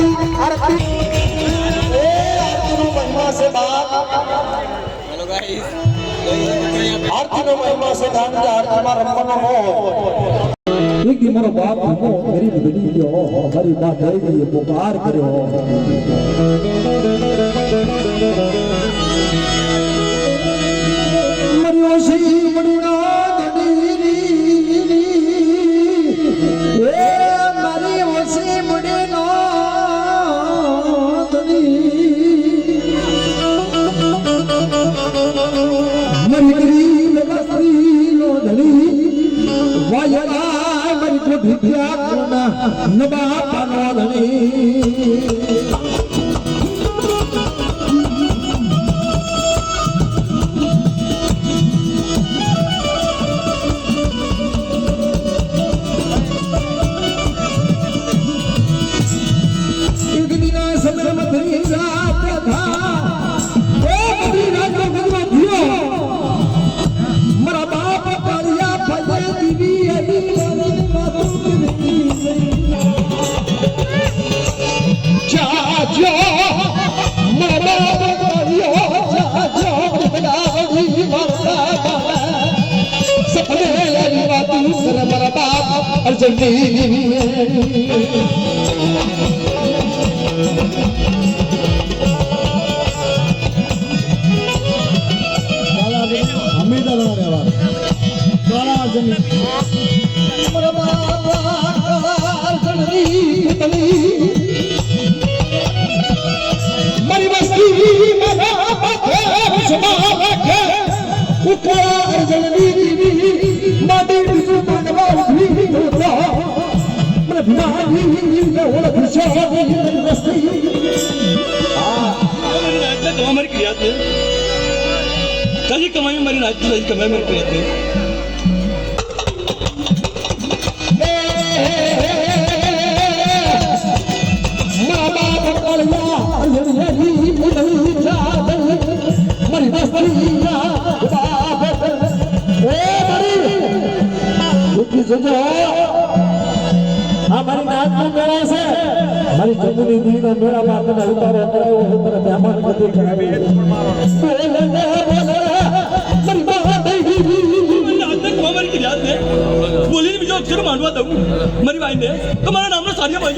आरती ए आरती no महिमा से बात हेलो गाइस आरती नो महिमा से दान के आरती में रमन हो एक दिन मेरा बाप हो गरीब बेटी हो हमारी बात है कि ये पुकार करे हो मरियो सी मड़ना दनीरी ए मरियो सी मड़ना मरी लगस्ती नो धली वायरा मरी को भिया कोना नबा पानो धली एक दिन समय मधुरी रात था ओ मधुरी रात को भगवान धियो मरा बाप पालिया फले दीवी अली वाली बातों की जा जो मरा बाप पालिया जा जो बदावी मरता सपने अली बातों कर मरा बाप अर्जनी मरी बस्ती में माटी बनवा हमारी क्रिया थे कभी कमाई मरी नाच कमाई मेरी क्रिया थे हमारी नाच में मेरा से हमारी जमुनी दी का मेरा बात ना उतारो उतारो उतारो मेहमान को देख रहा है मेरी बात नहीं तक हमारी क्रिया थे बोली नहीं मुझे अक्षर मानवा दऊं मरी भाई ने तुम्हारा नाम ना सारिया भाई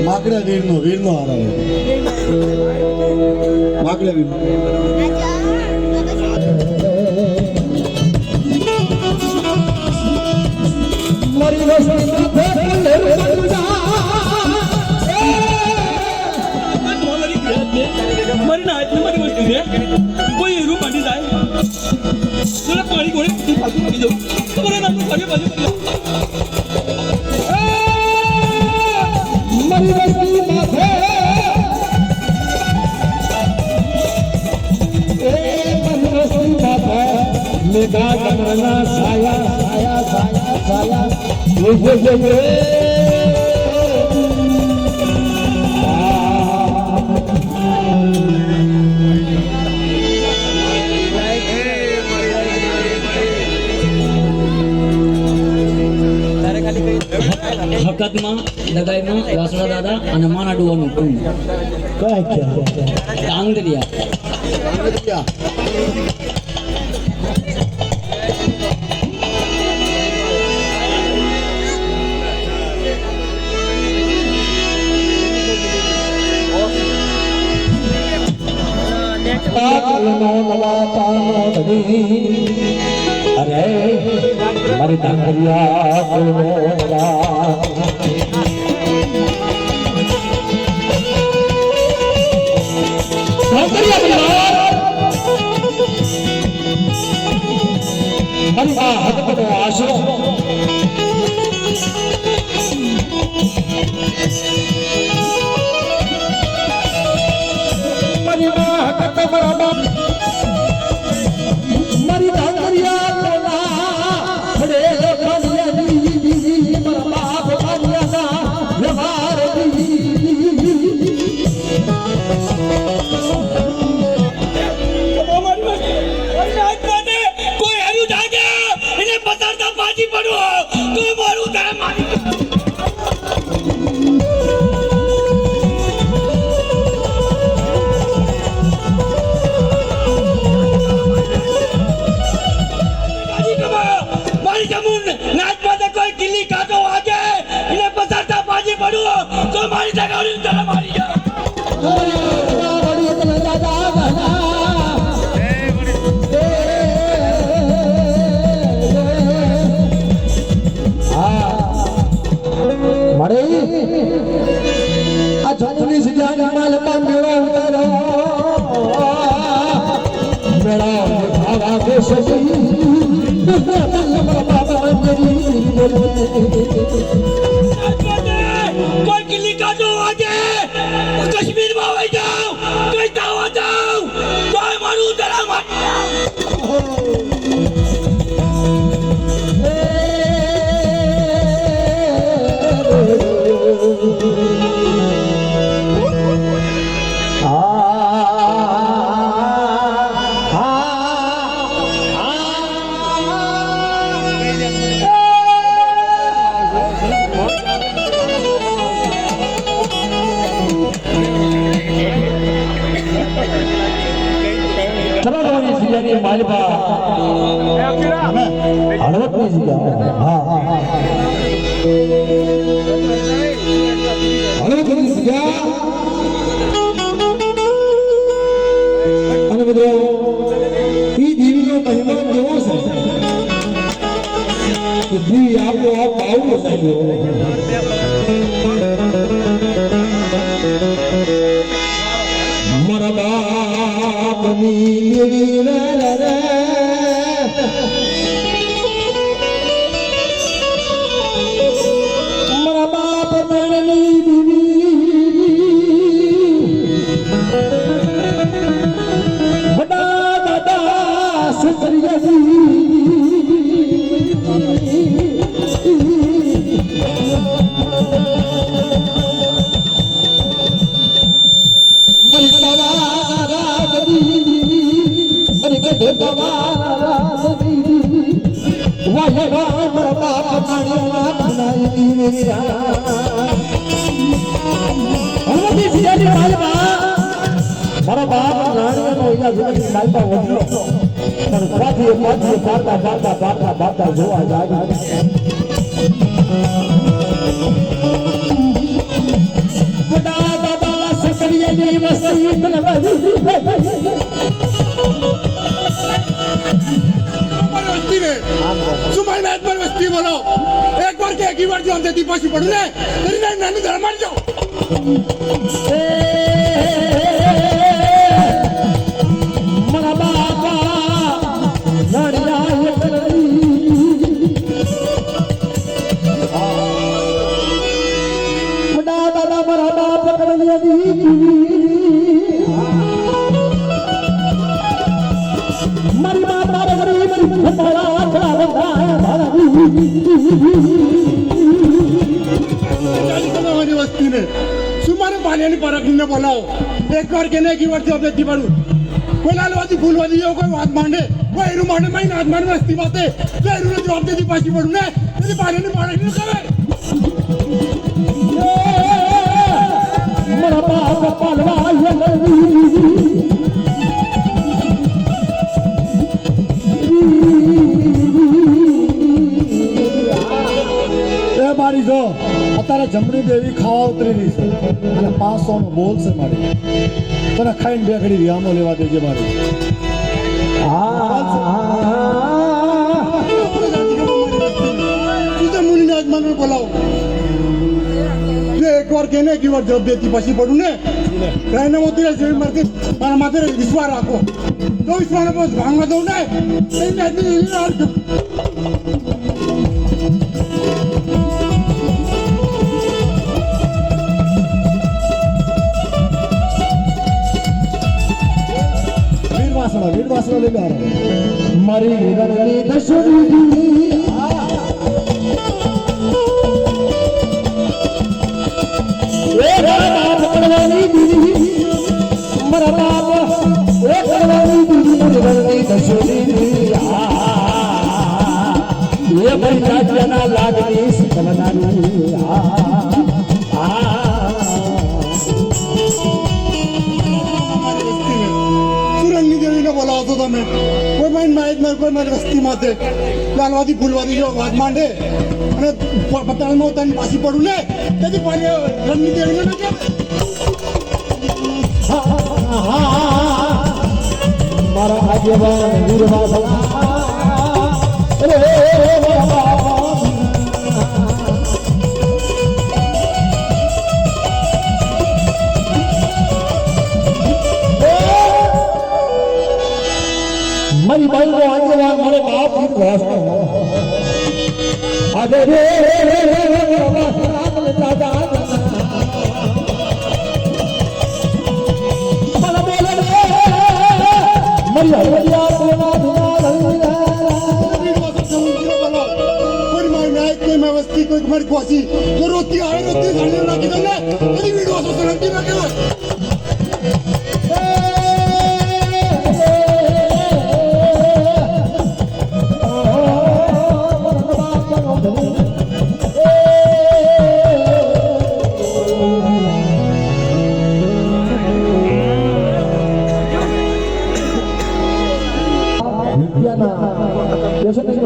माकड़ा वीर नो आ रहा है माकड़ा वीर मरी तुम्हारी क्रिया थे मरी नाच में मरी बस्ती थे कोई रूम बांटी जाए जरा पानी कोने की फालतू कर दो तुम्हारा नाम ना सारिया भाई मरी बस्ती माथे ए मरी बस्ती माथे मेघा कमरना साया साया साया साया ये હકતમાં લગાઈમાં વાસણા દાદા અને માના ડુવાનું કુંડ ડાંગરિયા अरे मरी डांगरिया आश्रम मरी डांगरिया મારી જગાડી તને મારી જા મારે આ જંગલી જગ્યાની માલમાં મેળો ઉતારો મેળો ખાવા બેસી કોઈ કિલ્લી કાઢો આજે કાશ્મીર માં આવી જાઓ કઈ દાવા જાઓ કોઈ મારું તરા મારી હળવદની જગ્યા હા હળવદની જગ્યા અને બધો ઈ દેવીનો મહિમા કેવો છે કે દેવી આપો આપ આવું સાહેબ મારા બાપની દેવી રે મારા બાપ મણની દેવી બડા દાદા સુતરિયાજી મારા બાપ નાણીનો અહીંયા સાહેબા વધ્યો પણ પાછી પાડતા જોવા જાય બડા દાદા સકરિયાની વસ્તી वस्ती बोलो एक बार के एक ही बार जो हमसे दी पासी पढ़ ले तेरी नानी घर मर जाओ मरा बापा नड़िया बड़ा दादा मरा बाप कर लिया दी मरी माता रे मरी भतारा हमारी वस्ती ने सुमारे पानी परख ने बोलाओ एक बार कहने की बार जब देती बारू कोई लालवादी फूलवादी हो कोई बात मांडे कोई रू मांडे मैं नाथ मांडे वस्ती बातें कोई रू ने जवाब देती पासी पड़ू ने तेरी पानी ने परख ने करे मरा बाप पालवा મારી જો અત્યારે જમણી દેવી ખાવા ઉતરી રહી છે અને 500 નો બોલ છે મારી તને ખાઈને બે ઘડી વિયામો લેવા દેજે મારી तुझे मुनि ने आजमान में बोलाओ ये एक बार कहने की बार जब देती पासी पड़ू ने रहने वो तेरे जेब मर के मारा माथे रे विश्वास रखो तो विश्वास ने बस भांगा दो ने नहीं आदमी यार वीर वासना ले आ रहा मरी रंगी दशरी ए बाप करवानी दीदी मरा बाप ए करवानी दीदी मरी रंगी दशरी ये बड़ी जना लागनी सकलनानी बोला तो मैं कोई मैं કોઈ મારી વસ્તીમાં છે લાલવાદી ફૂલવાદી જો વાત માંડે અને પતાળમાં ઉતારીને પાછી પડું લે તેથી પાછી રણનીતિ એવી ન કે મારા આગેવાન વીરવાસા રે મારી બાઈ નો આગેવાન મારે બાપ વીરવાસનો આજે રે દાદા મારી હરિયા પ્રેમા કોઈ મારી નાયક કોઈ મેં વસ્તી કોઈ મારી ખોસી તો રોતી આવે રોતી સાંજે નાખી દો ને બધી વિડીયો સોસાયટી ના કહેવાય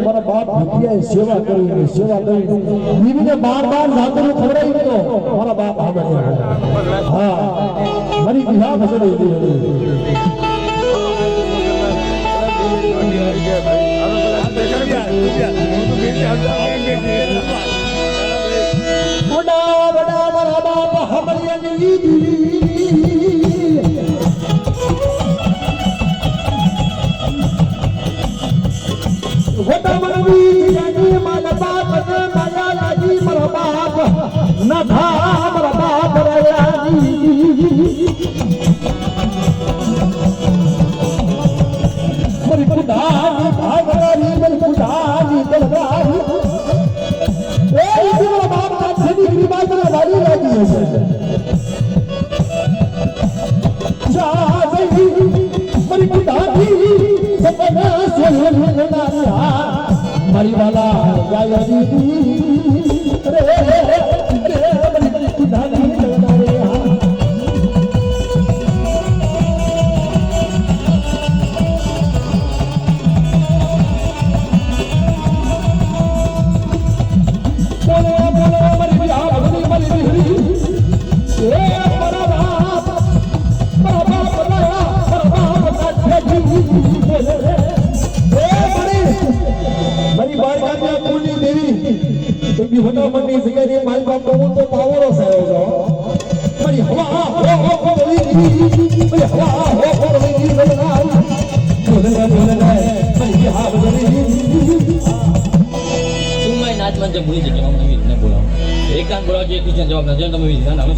મારા બાપ ભૂતિયાએ સેવા કરી બીવીને બાર જાતરું ખવડાવી તો મારા બાપ હા મારી વિવાહ ભસડાઈ હતી બડા બડા મારા બાપ હોતા મનવી જાની મારા બાપ ને માયા લાગી મારા બાપ ના થા મારા બાપ રાયાની મારી ખુદાની ભાગરાની મારી ખુદાની દલગારી એ ઈથી મારા બાપ ના છેની બીમાર મને વાલી લાગી હશે જા જઈ મારી ખુદાની સપના સોહના મારી વાલા ગાય દીદી રે મારી ખુદાની દલગારી મંડી જગ્યાએ મારી બાપ કહું તો પાવરો સાયો છો મારી હવા હો બોલી મારી હવા હો બોલી બોલના મારી હા બોલી સુમાઈ નાચમાં જે ભૂલી જગ્યા હું નવી ને બોલાવું એક કામ બોલાવજો એક બીજા જવાબ ના તમે વિધાન આવે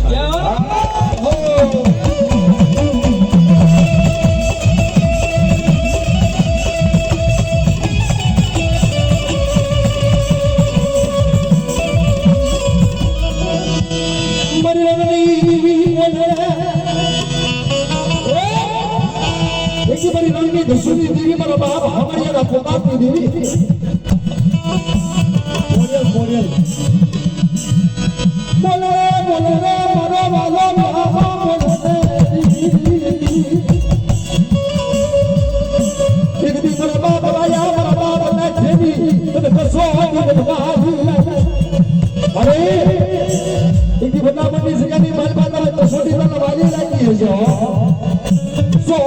દસુની દેવી મારા બાપ હમરિયાના પોતાની દેવી બોલે બોલે બોલે બોલે મારો વાલો બોલે એક દી મારા બાપ આયા મારા બાપ ના છેની તને કસો બદવાજી અરે એક દી બદલા મંડી સગાની મારી બાપ તો છોટી તને વાલી લાગી હજો સો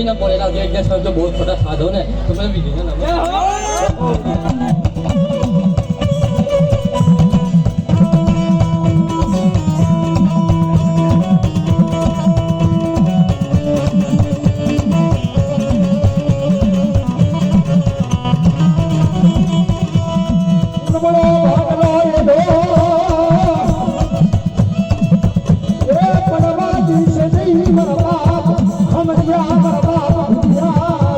ना बोले ना जो एक जो बहुत छोटा साधन है तो मैं भी देना ना I'm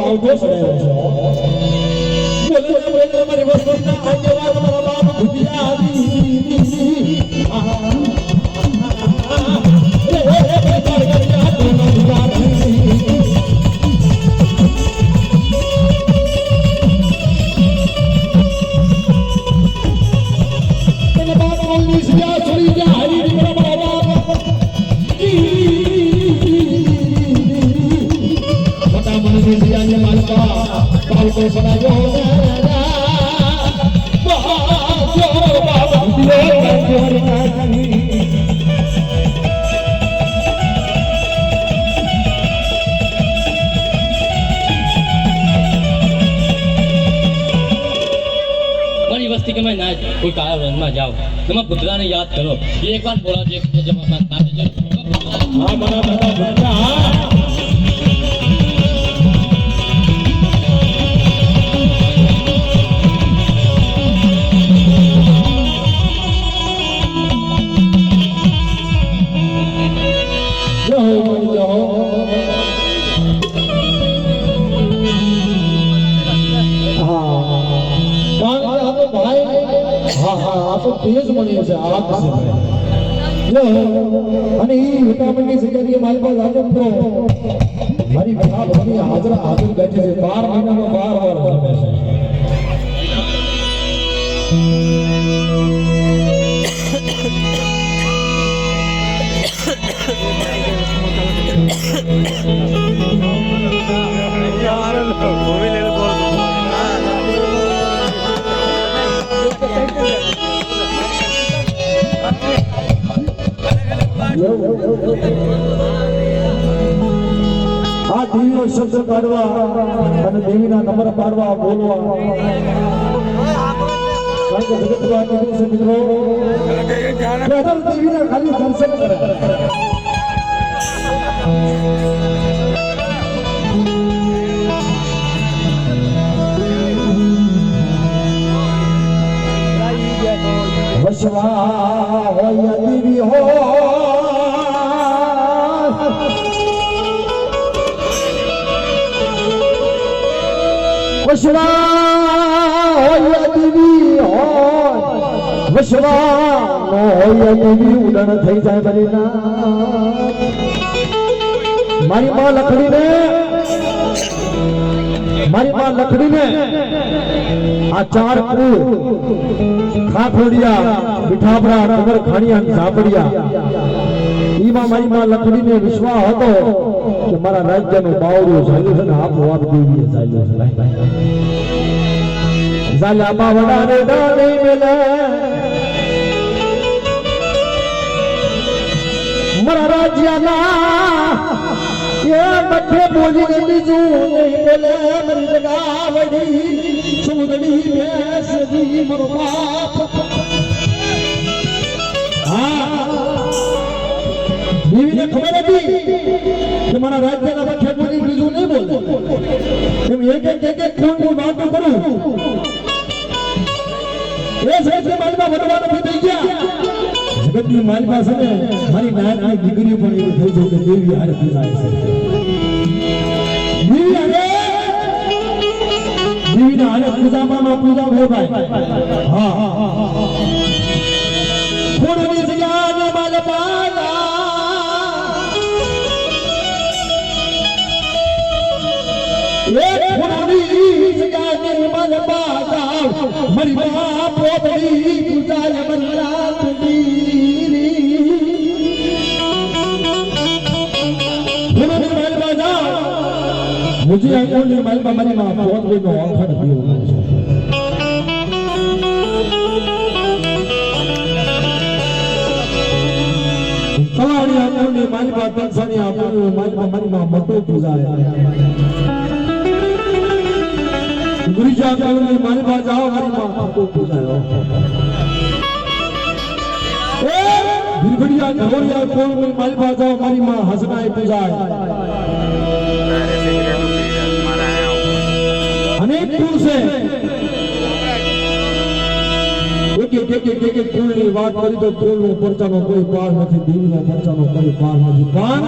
બાવઠો સડાયો છે બોલે બોલે તમારી વસ્તુના આગેવાન મારા બાપ ભુજિયા મારી વસ્તી કે મેં ના કોઈ કાળા રંગમાં જાઓ તમે ભૂતરાને યાદ કરો એ એક વાર બોલાવજો કે જવાબ ના દેજો હા મારા દાદા ભૂતરા તેજ બની છે આ પાસે અને એ વિટામિનની જગ્યાએ મારી પાસે આજે મિત્રો મારી ઘણા બધી હાજરા બેઠી છે 12 મહિનામાં 12 વાર જમે આ દેવીનો શબ્દ કાઢવા અને દેવીના નંબર પાડવા બોલવા કારણ કે જગતમાં કીધું છે મિત્રો દેવીના ખાલી દર્શન કરે વશવા હોય દેવી હો વશવા હોય દેવી હોય વશવા નો હોય દેવી ઉડન થઈ જાય બલીના મારી માં લખડીને આ ચાર કુળ ખાખોડિયા મીઠાબરા કબર ખાણિયા ઝાપડિયા ઈમાં મારી માં લખડીને વિશ્વાસ હતો કે મારા રાજ્યનું બાવડું ચાલ્યું છે ને આપોઆપ દેવીએ ચાલ્યું છે ઝાલા બાવડાને ડાલે મેલે મારા રાજ્યના એ બઠે બોલીને બીજું નહીં બોલે મારી જગાવડી સુંદડી ભેંસજી મારો બાપ દેવીને ખબર હતી કે મારા રાજ્યના બઠે બોલી બીજું નહીં બોલે એમ એક ખૂણની વાતો કરું એ સાહેબ મારીમાં વડવાનો થઈ ગયા જગતની મારી પાસે ને મારી નાની દીકરી પણ એવું થઈ જાય કે દેવી હારે પૂજાય છે દેવીના હારે પૂજામાં પૂજા હોય ભાઈ હા પૂર્વી જ્ઞાન માલપાલા એક પૂર્વી જ્ઞાન માલપાલા મારી બાપ પોપડી પૂજાય મનરાત मुझे अंगूर ने मालपा मारी मां बहुत भी नो आखड़ दियो कलाड़ी अंगूर ने मालपा तंसानी अंगूर ने मालपा मारी मां मतो पूजाए गुरुजा अंगूर ने मालपा जाओ मारी मां मतो पूजाए ए बिरबड़िया नगोरिया अंगूर ने मालपा जाओ मारी मां हसनाए पूजाए अनेक कुल से एक कुल की बात करी तो कुल नो परचा नो कोई पार नहीं देवी नो परचा नो कोई पार नहीं पान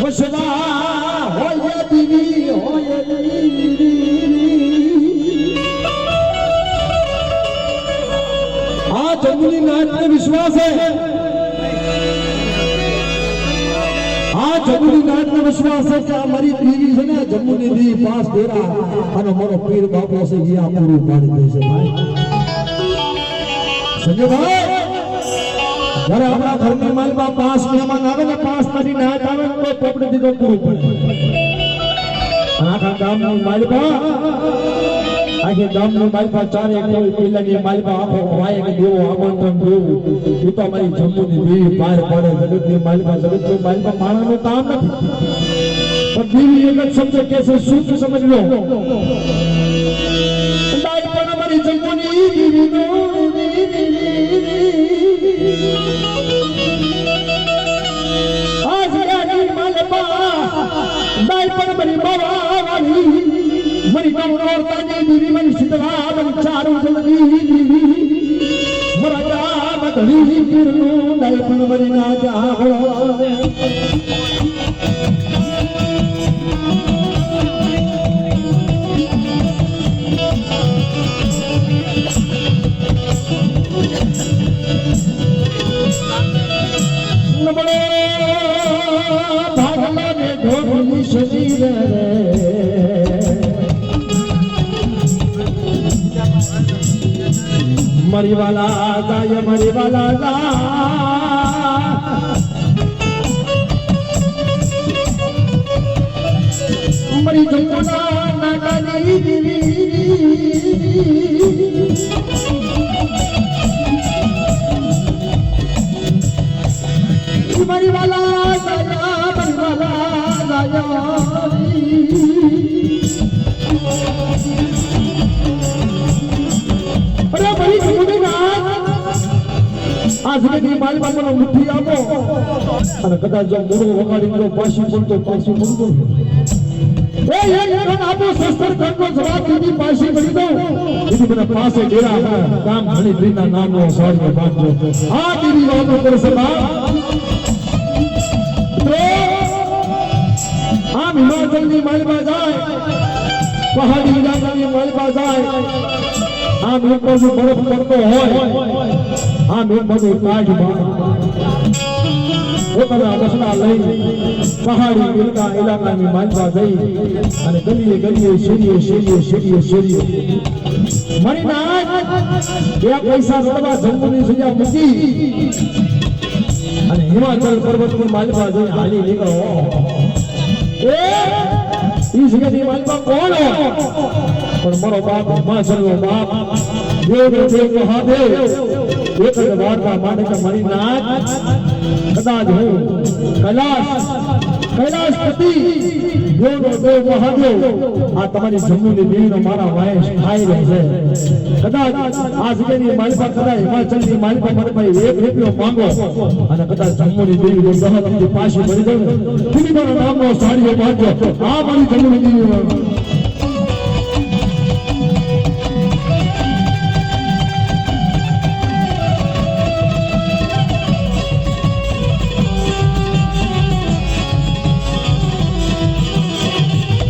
वशवा हो વિશ્વાસ છે આ જમુની નાથનો વિશ્વાસ છે કે આ મારી દેવી છે ને જમુની દેવી પાસ ડેરા અને મારો પીર બાપો છે એ આ પૂરું પાડી દે છે ભાઈ સંજયભાઈ જ્યારે આપણા ઘરની માલમાં 5 મહેમાન આવે ને 5 મારી નાથ આવે ને તો પોપડી દીધો પૂરું પડે આખા ગામની માલમાં આખે ગામની માલમાં ચારે કોઈ પેલાની માલમાં આખો વાય કે દેવો આમંત્રણ દેવું એ તો અમારી જમ્મુની દેવી બહાર પડે જગતની માલમાં માણાનું કામ નથી પણ દેવી એક જ શબ્દ કે છે શુદ્ધ સમજ લો પણ અમારી જમ્મુની દેવીનો આજ ગાડી માલમાં દાઈ પણ મારી બાવા વાલી મરી ગૌરવતાની દેવી મરી શીતળા મરી ચારુ જલ્દી મરા જામ ધણી પીરનું દાઈ પણ મરી ના જાવ નબળે ભાગલા ને ઢોરની શરીર મરીવાલા જાય મરીવાલા જા મરી જમુના નાગાની દેવી મરીવાલા જાય મરીવાલા જાય અરે મારી જમુની નાથ આ જગતની માલ બાપનો મુઠ્ઠી આપો અને કદાચ જો મોરો વગાડી દો પાછી બોલતો એ એક કણ આપો શસ્ત્ર કણનો જવાબ દીધી પાછી કરી દો દીદી મને પાસે ડેરા કામ ઘણી રીતના નામનો સાડીઓ બાંધજો આ દીદી વાતો કરશે બા આમ હિમાચલની માલમાં જાય પહાડી ઇલાકાની માલમાં જાય આમ એક બાજુ બરફ પડતો હોય આમ એક બાજુ કાઢ પોતાના રસના લઈ પહાડી ઇલાકાની માલમાં જઈ અને ગલીએ ગલીએ શેરીએ મારી નાથ બે પૈસા રડવા જમ્મુની સજા મૂકી અને હિમાચલ પર્વતની માલમાં જઈ હાલી નીકળો ઈ જગ્યાની માલમાં કોણ હોય પણ મારો બાપ હિમાચલનો બાપ દેવ મહાદેવ એક જ વાર્તા માટે કે મારી નાથ કદાચ હું કૈલાસપતિ દેવ મહાદેવ આ તમારી જમ્મુની દેવીનો મારા વાયસ ખાઈ રહે છે કદાચ આ જગ્યાની માલિકા કદાચ હિમાચલની માલિકા મને ભાઈ 1 રૂપિયો માંગો અને કદાચ જમ્મુની દેવી ગહતથી પાછી ભરી દઉં তুমি મારા નામનો સાડીઓ બાંધજો આ મારી જમ્મુની દેવી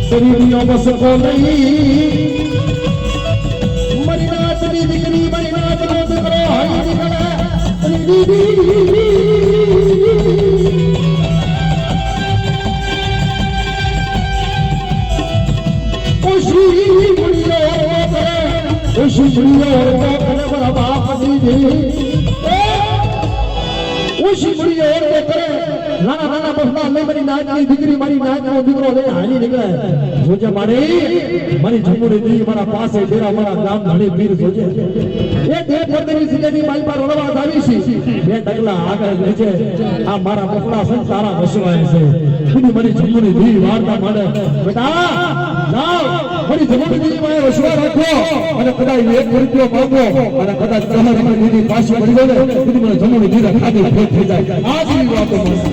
શરીરિયો બસકો નહીં મરી નાથની દીકરી મરી નાથનો દીકરો હાઈ દીકરા ઓશી મુડીઓ કરે બરા બાપ દીદી ઓશી મુડીઓ કરે નાના બસના લઈ મારી નાચની દીકરી મારી નાચનો દીકરો લઈ હાલી નીકળે જોજે મારી જમ્મુની દેવી મારા પાસે ડેરા મારા ગામ ઘણી પીર જોજે એ બે પર્દની સીધેની મારી પર રળવા આવી છે બે ડગલા આગળ નીચે આ મારા પકડા છે તારા વસવાય છે તું મારી જમ્મુની દેવી વાર્તા માંડે બેટા જાઓ મારી જમ્મુની દેવી માં વસવા રાખો અને કદાચ 1 રૂપિયો માંગો અને કદાચ તમારી દીદી પાછી મળી જાય તું મને જમ્મુની દેવી ખાધી ભેટ થઈ જાય આ જેવી વાતો મળશે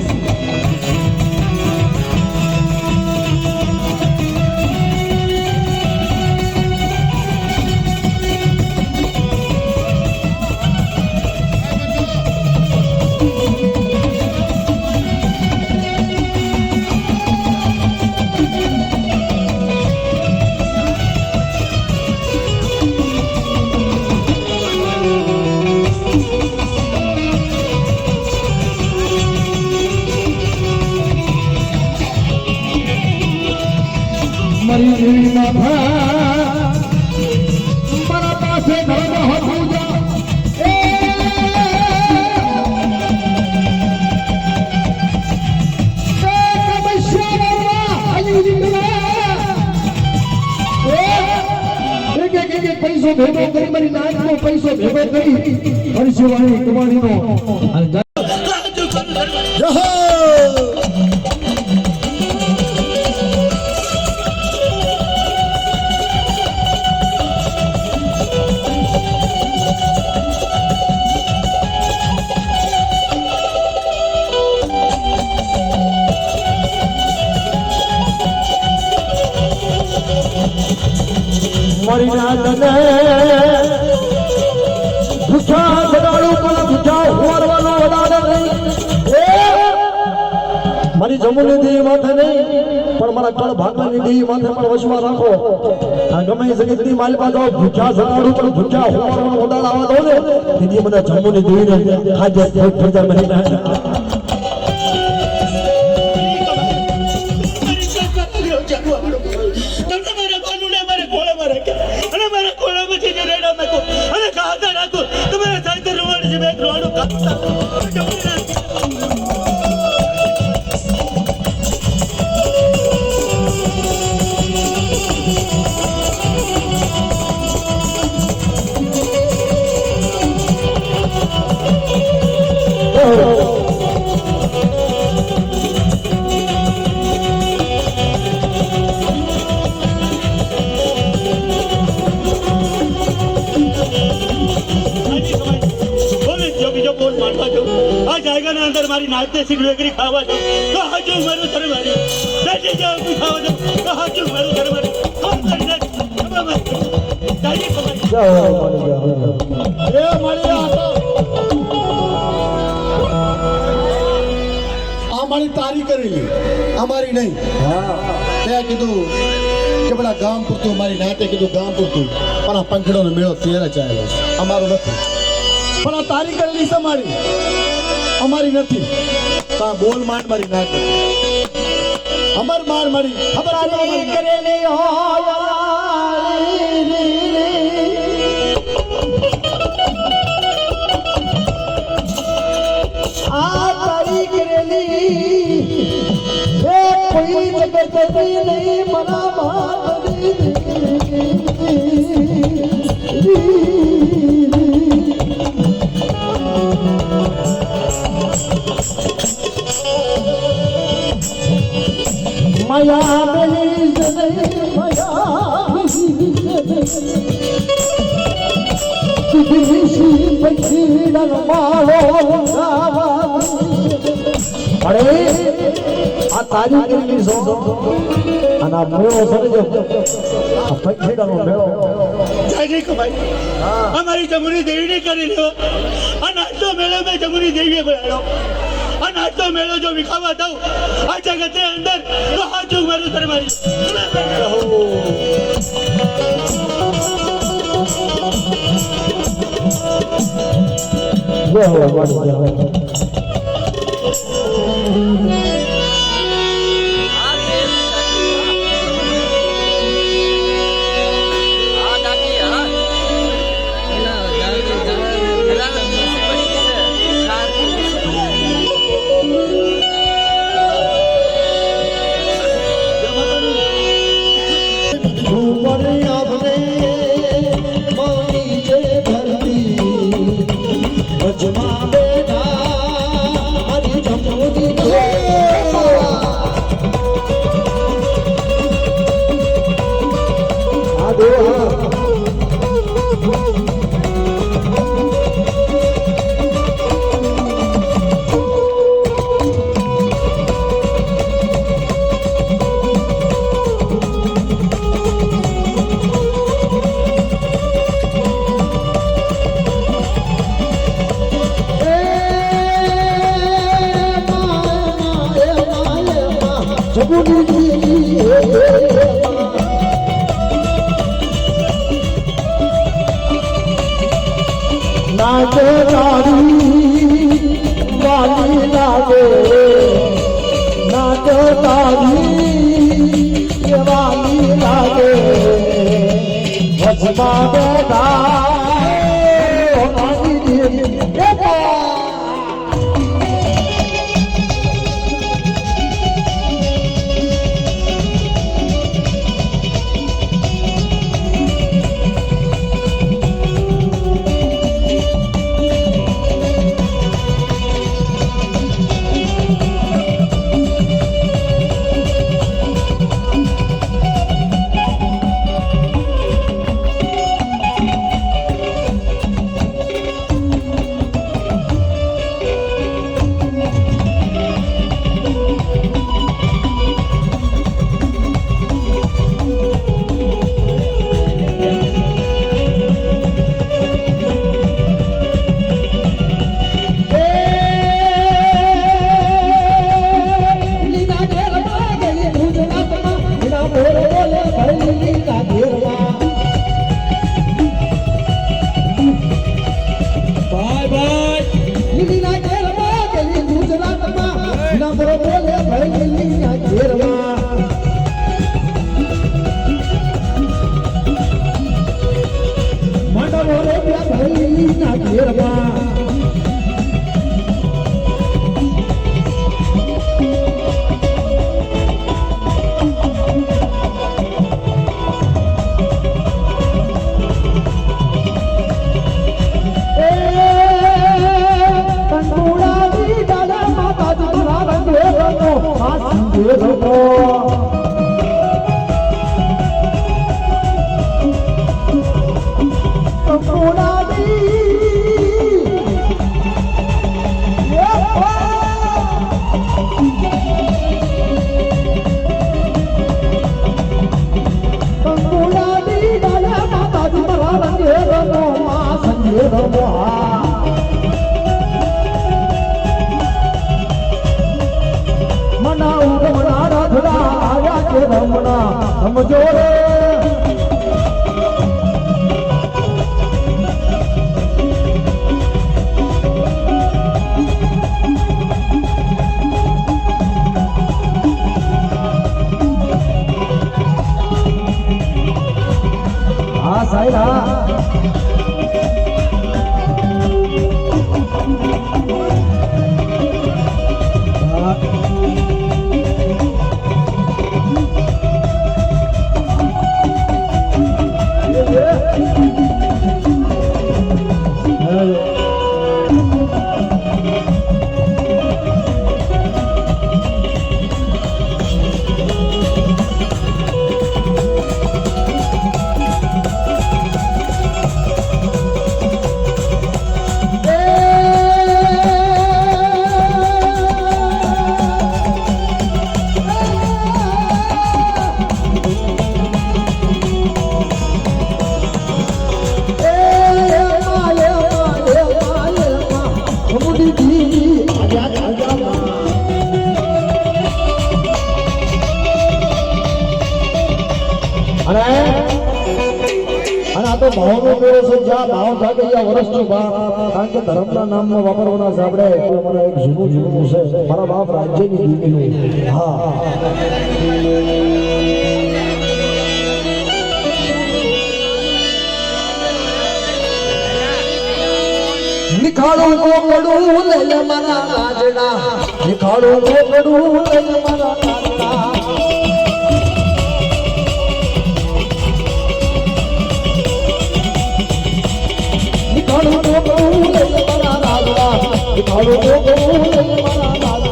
મારી દેવી માતા મારા પાસે ધર્મ હતું જા પૈસો ભેગો કરી મારી નાચનો પૈસો ભેગો કરી હરશિવાણી કુમારીનો મારી નાચને ભૂખા સદાળું પણ ભૂખા હોરવાનો વધારે નહીં મારી જમુની દેવી માથે નહીં પણ મારા કળ ભાગવાની દેવી માથે પણ વશમાં રાખો આ ગમે જગતની માલિકા જાઓ ભૂખ્યા સદાળું પણ ભૂખ્યા હોરવાનો વધારે આવવા દો ને તેથી મને જમુની દેવીને આજે ફરજા મળી જાય अंदर मारी नाचते सिगरेट खावा दो तो हाजू मारू सर मारी बैठे जाओ तू खावा दो तो हाजू मारू सर मारी हम करना हम मत दाई कमाई જાઓ એ મારી આ મારી તારી કરેલી અમારી નહીં તે કીધું કે પેલા ગામ પૂરતું મારી નાતે કીધું ગામ પૂરતું પણ આ પંખડોનો મેળો ત્યારે ચાલ્યો છે અમારું નથી પણ આ તારી કરેલી છે મારી અમારી નથી તા બોલ માંડ મારી નાત અમર માર મારી ખબર તારી કરેલી આ તારી કરેલી એ કોઈ જગત નહીં મના મારી माया मेरी जने माया तुझी बचीडन मारो अरे आ तारी करेली सो અને આ મેળો સમજો આ પંખેડાનો મેળો जाने को भाई हमारी जमुनी देवी ने कर लियो अनाजो मेले में जमुनी देवी बुलाओ अनाजो मेलो जो विखावा दो आ जगत के अंदर तो हाजू मारू सर मारी नाचे तारी वाली लागे नाचे तारी वाली વચમાં બેઠા સમજો રે હા સાહેબ હા તો ભાવનો મેળો છે જ્યાં ભાવ થાય ત્યાં વર્ષનું ભાવ કારણ કે ધર્મના નામમાં વાપરવાના છે આપણે એટલે મારા એક જૂનું છે મારા બાપ રાજ્યની દીકરીનું હા નિખાડું કોકડું લઈને મારા રાજના નિખાડું કોકડું લઈને મારા રાજના નિખાડું કોકડું લઈને મારા રાજના નિખાડું કોકડું લઈને મારા રાજના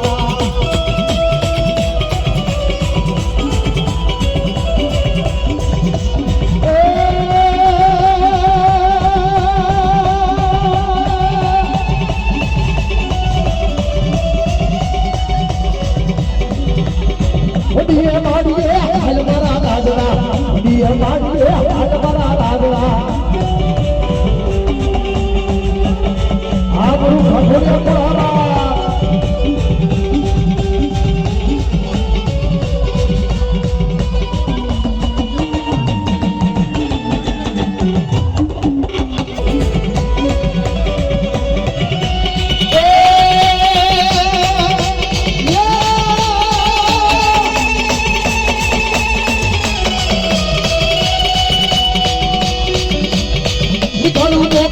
Dia madia hal mara radna dia madia hal mara radna abru khapure para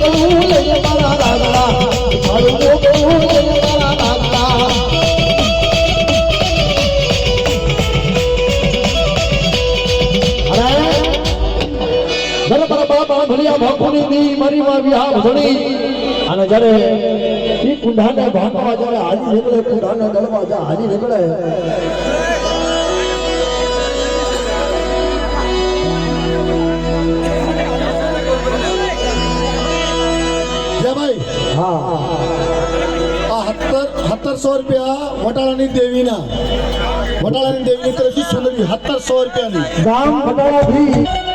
મોકલું લઈને મારા રાગડા મારું મોકલું લઈને મારા રાગડા મારી માં વિહાર ભણી અને જ્યારે ઈ કુંડાને ભાગવા જ્યારે હાજી નીકળે કુંડાને દળવા જ્યારે હાજી નીકળે ભાઈ હા આ 1700 રૂપિયા વટાળાની દેવીની તરફથી સુંદરી 1700 રૂપિયાની ગામ બટાવાથી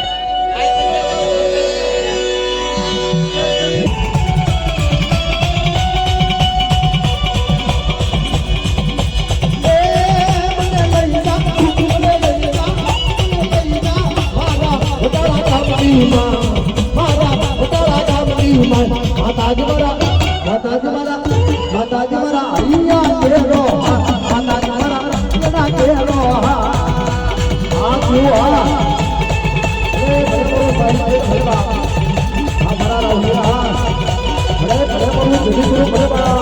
માતાજી મારા અહીંયા કેરો માતાજી મારા કેરો આ કુવા એ બરો ભાઈ ભેગા આ મારા રાઉલા અરે ભલે બહુ જલ્દી કરો ભલે બા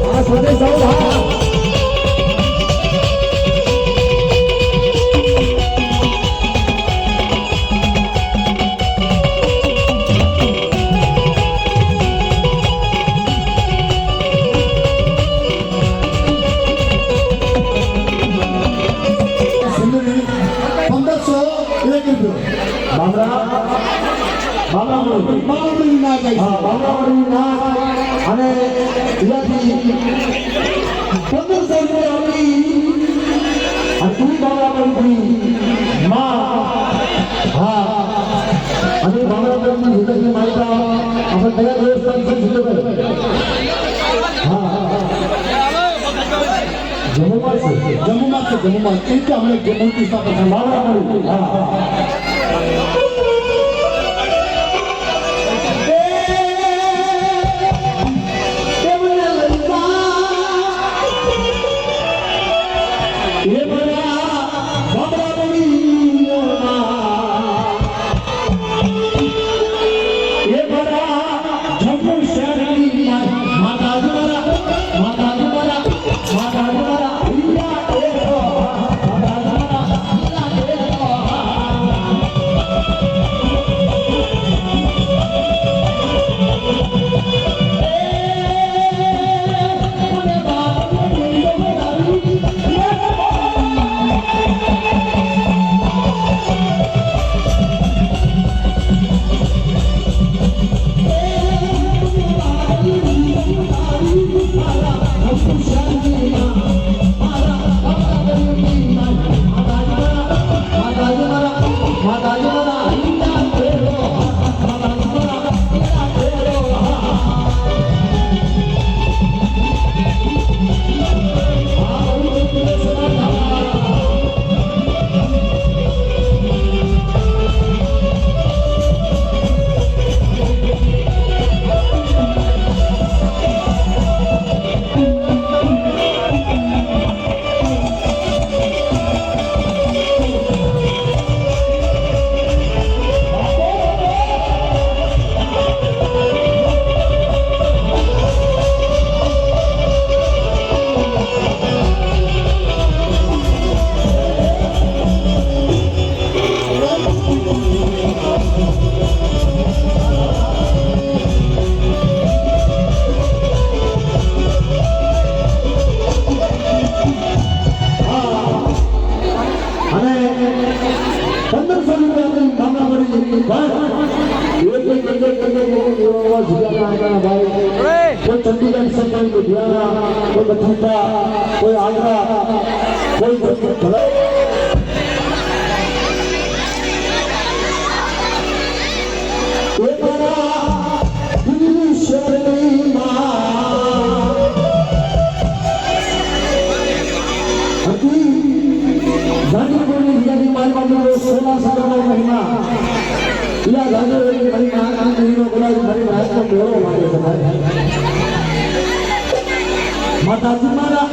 આ સંદેશ આવો બાવળી ના જાય હા બાવળી ના અને બીજાથી 1500 રૂપિયા તું બાવળી માં હા અને બાવળી જીતની માલિકા આપણે કયા દેવસ્થાન છે જીતો હા જમ્મુમાં છે જમ્મુમાં એ કે અમે જમ્મુથી સાથે બાવળી હા कोई चंडीगढ़ से कोई लुधियाना कोई बठिंडा कोई आगरा कोई भला सोलह साल महीना या माता जी मारा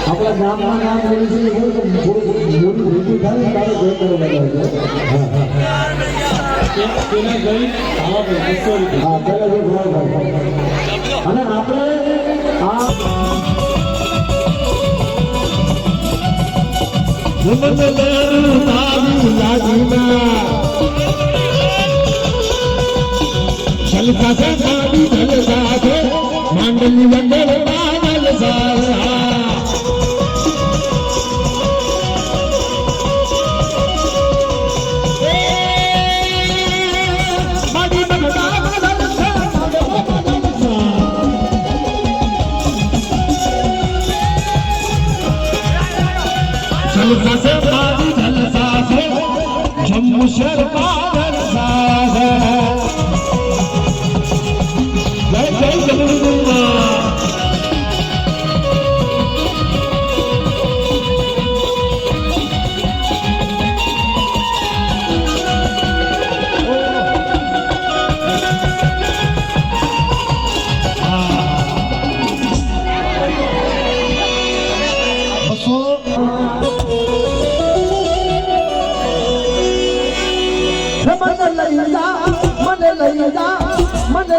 આપણા ગામમાં નામ લેવું છે થોડું ભેગું થાય ને તારે જય કરવા લાગે અને આપણે આ માંડલી વંદે બાદલ સારા जम्मूशर बादल जय जय जगन्नाथ मन लईदा मन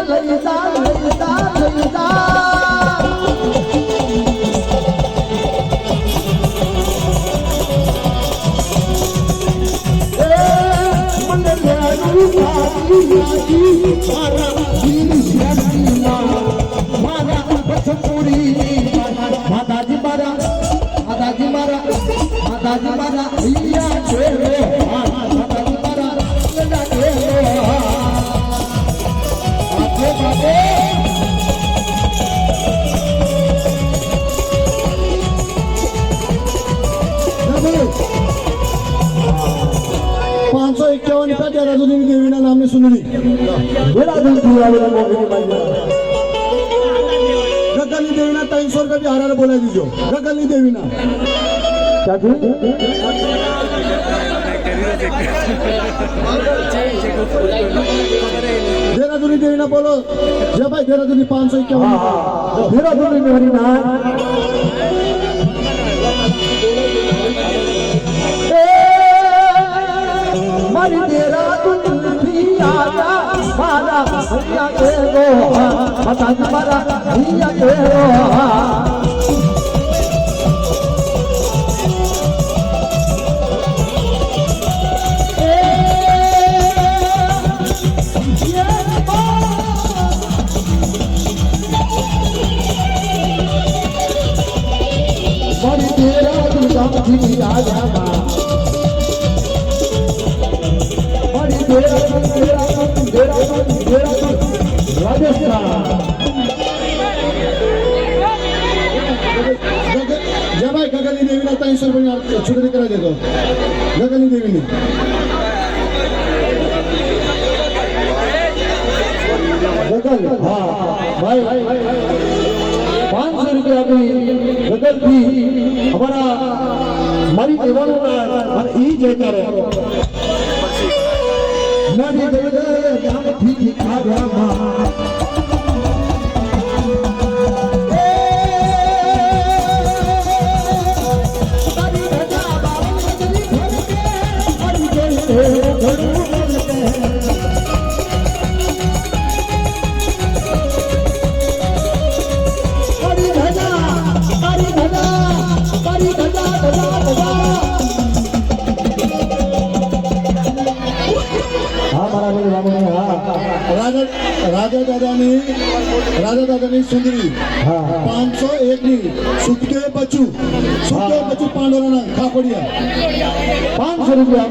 બેટા દેરાદુની દેવીના નામની સુંદરી દેરાદૂનથી આવેલા મોગરી માલપા ગગનની દેવીના 300 રૂપિયા હારાને બોલાવી દીજો ગગનની દેવીના દેરાદુની દેવીના બોલો જે ભાઈ દેરાદુની 551 દેરાદૂનની મેરીના મારી દેરાદૂનથી આજા મારા હૈયા કે રોહા માતા મારા હૈયા કે રોહા મારી દેરાદૂન ગામથી આજા મારી દેરાદૂન રાજસ્થાન જે ભાઈ ગગનની દેવીના 300 રૂપિયા છૂટણી કરાવી દેતો ગગનની દેવીની ગગન હા ભાઈ 500 રૂપિયા આપી ગગનથી અમારા મારી દેવાનું અને ઈ જય કરે મારી દેવદાય ગામથી આવ્યા રાજા દાદાની સુંદરી 501 ની સુખદેવ બચુ પાંડોરાના ખાખોડિયા 500 રૂપિયા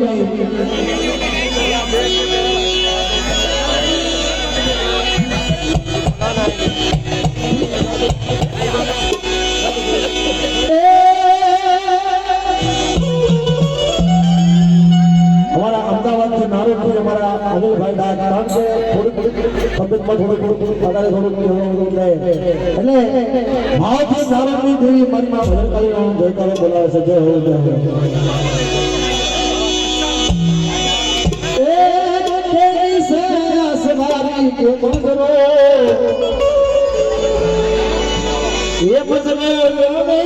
આપી हमारा अहमदाबाद के नारों की हमारा अनिल भाई डाक नाम से थोड़ी पब्लिक में थोड़ी વધારે થોડું એટલે ભાવથી નારોની દેવી મારી માં ભજન કરી હું જયકારો બોલાવે છે જય હો જય હો એ તેરી સે આસમાની કે મંગરો ये मजलो लोगे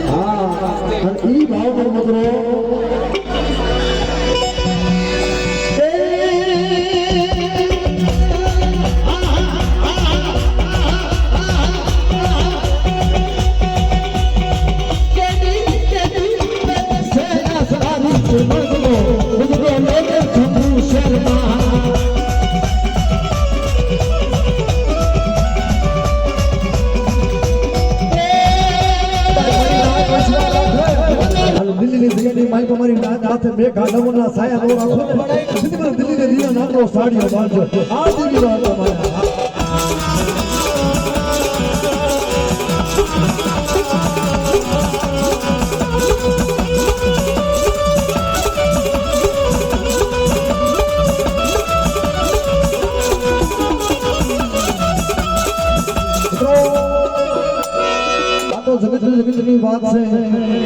हाँ और ई भाव पर मजलो તમારી નાક હાથે બે ગાડાઓના સાયા નો રાખો દિલ્હી ને દીના નાનો સાડીઓ બાંધજો આ દીવી વાત તમારા જગતની વાત છે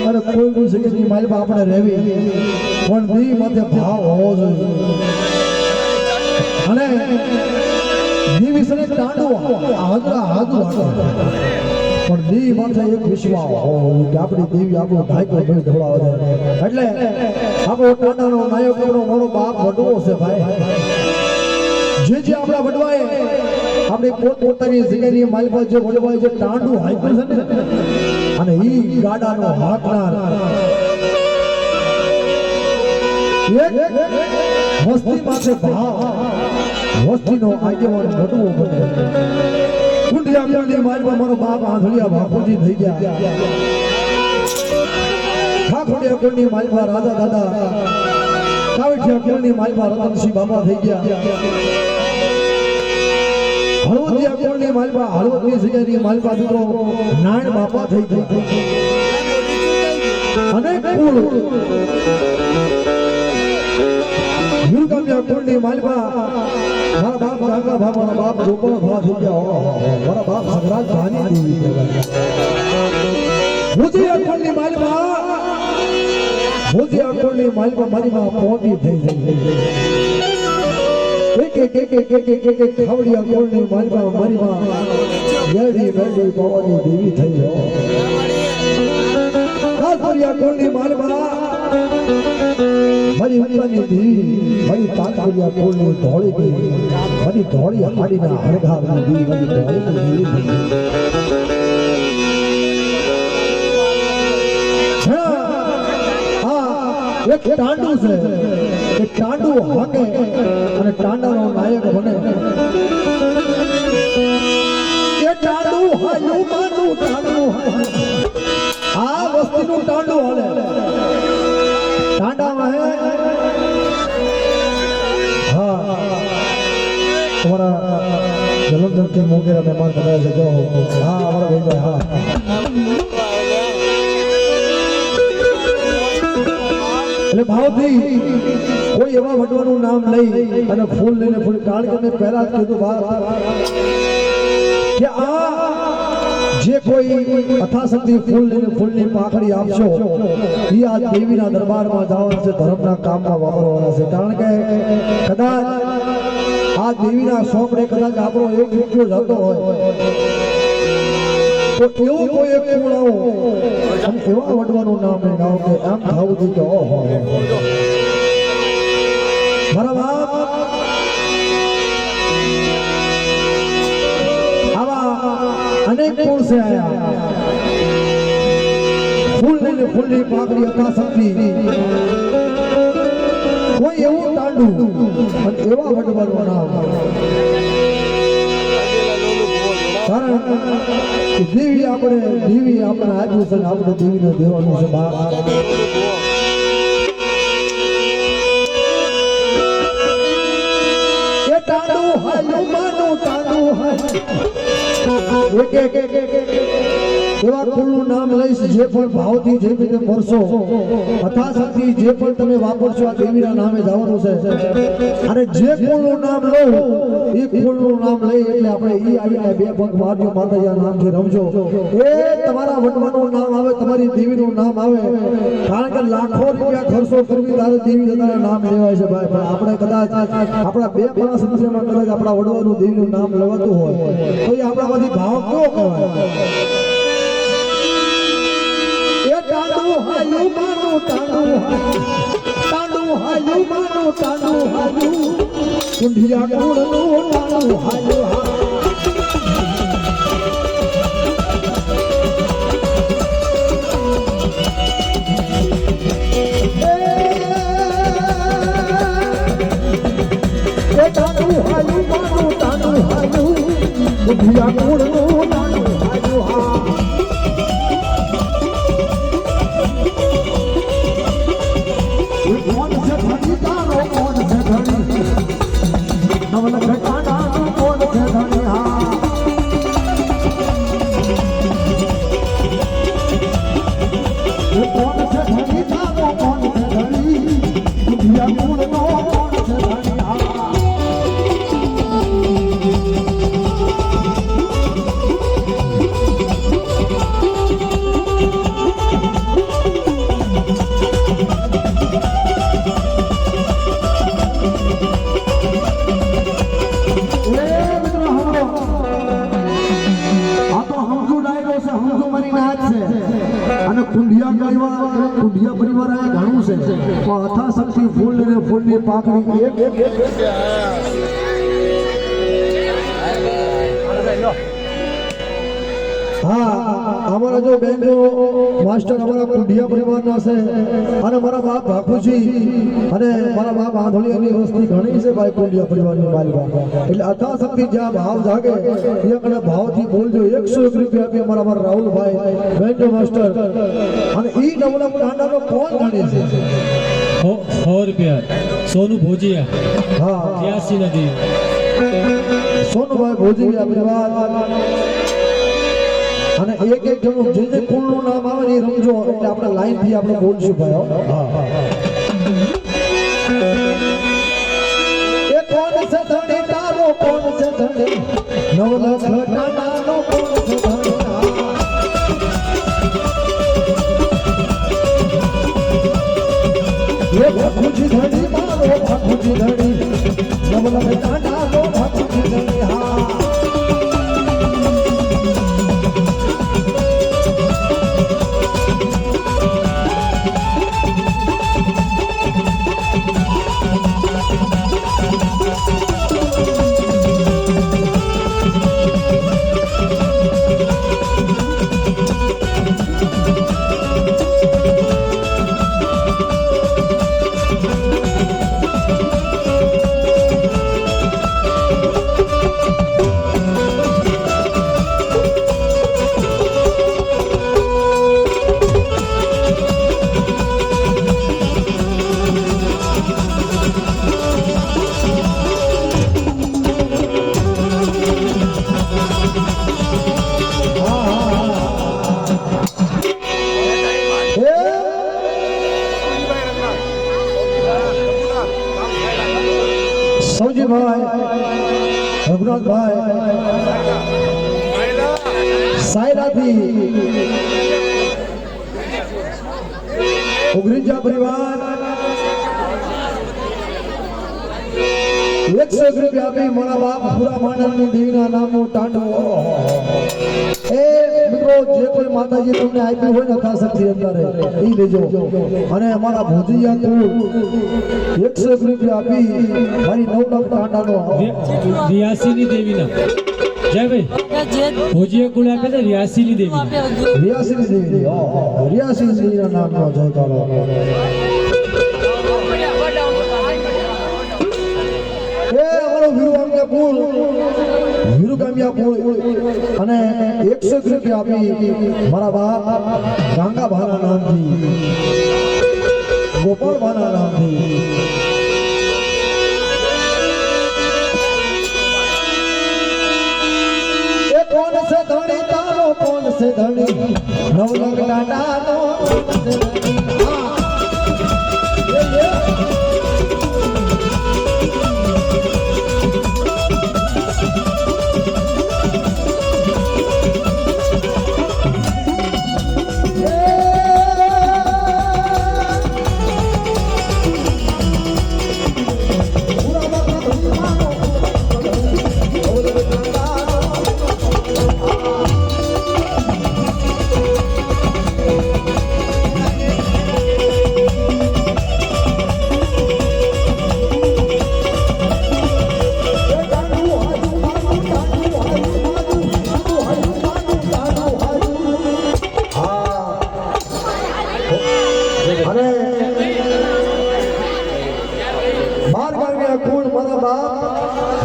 અને કોઈ કોઈ જગ્યાની માલમાં આપણે રહેવી પણ દી માથે ભાવ હોવો જોઈએ અને દી વિશે ટાંડો હાજુ પણ દી માથે એક વિશ્વાસ હોવો કે આપણી દેવી આપણો ઢાંકો ભેળ ઢોળાવે એટલે આપણો ટાંડાનો નાયક આપણો મારો બાપ વડવો છે ભાઈ જે આપણા વડવાએ આપણે પોતાની જગ્યાની માલમાં જે વડવાએ જે ટાંડું હાઈકર છે ને અને ઈ ગાડાનો હાકનાર વસ્તી પાસે ભાવ વસ્તીનો આગેવાન ઘટવો બને કુંડિયા કુંડી માલમાં મારો બાપ આંધળિયા બાપુજી થઈ ગયા ઠાકોરિયા કુંડી માલમાં રાજા દાદા કાવઠિયા કુંડી માલમાં રતનસિંહ બાબા થઈ ગયા હળવદિયા કુંડની માલપા હળવદની જગ્યાની માલપા દીકરો નાણ બાપા થઈ ગઈ અનેક કુળ વીરગામ્યા કુળની માલમાં મારા બાપ ગાંગા ભા મારા બાપ રૂપા ભા થઈ ગયા મારા બાપ સગરાજ ભાની દેવી ભુજિયા કુળની માલમાં મારી માં પોતી થઈ એક ખાવડિયા કુળની માલમાં મારી માં ગેડી બેડી પવાની દેવી થઈ કાલપુરિયા કુળની માલમાં મારી ઉત્તરની દેવી મારી તાતપુરિયા કુળની ધોળી ગઈ મારી ધોળી હાડીના હળગાવની દેવી મારી ધોળીની દેવી થઈ એક ટાંડુ છે એક ટાંડુ હાકે અને ટાંડાનો નાયક બને એ ટાંડુ હાયું માનું ટાંડુ આ વસ્તીનું ટાંડુ હાલે ટાંડામાં હે હા તમારા જલંધરથી મોગેરા મહેમાન બનાવે છે જો હા અમારા ભાઈ હા એટલે ભાવથી કોઈ એવા વડવાનું નામ લઈ અને ફૂલ લઈને ફૂલ કારણ કે મેં પહેલા જ કીધું ભાવ કે આ જે કોઈ અથાશક્તિ ફૂલ લઈને ફૂલની પાખડી આપશો એ આ દેવીના દરબારમાં જવાના છે ધર્મના કામમાં વાપરવાના છે કારણ કે કદાચ આ દેવીના શોખને કદાચ આપણો એક રૂપિયો જતો હોય તો એવું કોઈ એક કુળાઓ અને એવા વડવાનું નામ લેનાઓ કે આમ થવું જોઈએ કે ઓહો મારા બાપ આવા અનેક કુળ છે આયા ફૂલ લઈને ફૂલની પાકડી અથાશક્તિ કોઈ એવું ટાંડુ અને એવા વડવાનું નામ કારણ દેવી આપણે આપ્યું છે આપણે દેવીને દેવાનું છે બાપ એ ટાંડુ હાયું માનું ટાંડુ એક એવા કુળનું નામ લઈશ જે પણ ભાવથી જે રીતે કરશો અથાશક્તિ જે પણ તમે વાપરશો આ દેવીના નામે જવાનું છે અને જે કુળનું નામ લો એ કુળનું નામ લઈ એટલે આપણે ઈ આવીને બે પગ મારજો માતાજીના નામથી રમજો એ તમારા વડવાનું નામ આવે તમારી દેવીનું નામ આવે કારણ કે લાખો રૂપિયા ખર્ચો કરવી તારે દેવી જતાના નામ લેવાય છે ભાઈ પણ આપણે કદાચ આપણા બે પાંચ રૂપિયામાં કદાચ આપણા વડવાનું દેવીનું નામ લેવાતું હોય તો એ આપણામાંથી ભાવ કેવો કહેવાય એ ટાંડુ હાયું માનું ટાંડુ હાયું માનું ટાંડુ હાયું કુંઢિયા કુળનું ટાંડુ હાયું એ ટાંડુ હાયું માનું ટાંડુ હાયું કુંઢિયા કુળનું ટાંડુ હાયું હા કુંઢિયા પરિવાર આ ઘણું છે તો અથાશક્તિ ફૂલ ને ફૂલની પાકડી એક હા અમારા જો બેંકો માસ્ટર અમારા કુંઢિયા પરિવારના છે અને મારા બાપ ભાખુજી અને મારા બાપ આંધળીયાની વસ્તી ઘણી છે ભાઈ કુંઢિયા પરિવારની માલવા એટલે અથાશક્તિ જ્યાં ભાવ જાગે એ કને ભાવથી બોલજો 101 રૂપિયા આપી અમારા રાહુલભાઈ બેંકો માસ્ટર અને ઈ ડબલા કાંડાનો કોણ ગણે છે 100 રૂપિયા સોનુ ભોજિયા હા 83 નદી સોનુભાઈ ભોજિયા પરિવાર અને એક એક જણું જે જે કુળનું નામ આવે ને એ રમજો એટલે આપણે લાઈન થી આપણે બોલશું ભાઈ હો. એ કોણ છે ધણી તારો કોણ છે ધણી નવલખ ટાણાનો કોણ છે ધણી એ ભખુજી ધણી મારો ભખુજી ધણી નવલખ ટાણાનો ભખુજી ધણી હા સૌજીભાઈ રઘુનાથભાઈ સાયરાથી ઉગરીજા પરિવાર 100 રૂપિયા આપી મારા બાપ પૂરા માંડણની દેવીના નામનું ટાંડવું એ મિત્રો જે કોઈ માતાજી તમને આપ્યું હોય ને ખાસથી અત્યારે એ લેજો અને અમારા ભોજિયા કુળ 100 રૂપિયા આપી મારી 9 લાખ ટાંડાનો રિયાસીની દેવીના જય ભાઈ ભોજીયા કુળ આપે છે રિયાસીની દેવીના રિયાસીની દેવી રિયાસીની દેવીના નામનો જયકારો એ અમારો વીરુગામિયા કુળ અને 100 રૂપિયા આપી મારા બાપ ગાંગા ભાના નામથી ગોપાલ ભાના નામથી એ કોણ છે ધણી તારો કોણ છે ધણી નવલખ ટાટાનો કોણ છે ધણી હા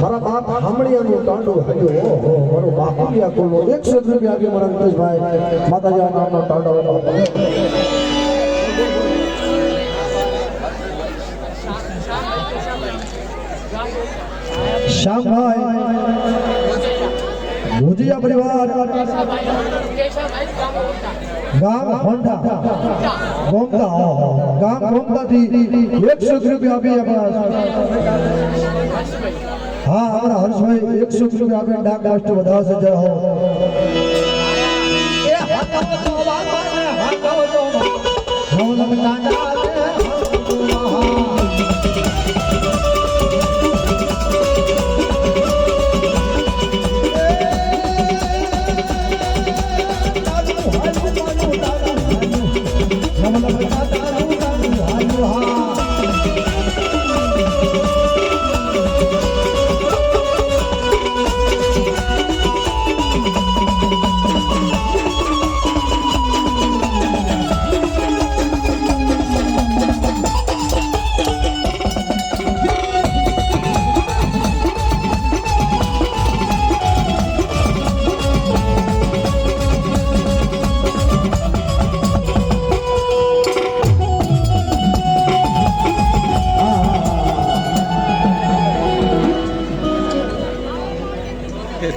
મારા બાપ હમણિયાનું ટાંડું હાલ્યો મારો બાપ હમણિયા કુલનો 100 રૂપિયા આપી મારા વિટેશભાઈ માતાજીના નામનો ટાંડો શ્યામભાઈ ભુજિયા પરિવાર ગામ હોન્ડા ગામ ગોમતાથી 100 રૂપિયા આપી હા અમારા હર્ષભાઈ 100 રૂપિયા આપી ડાક રાષ્ટ્ર વધાવશે જય હો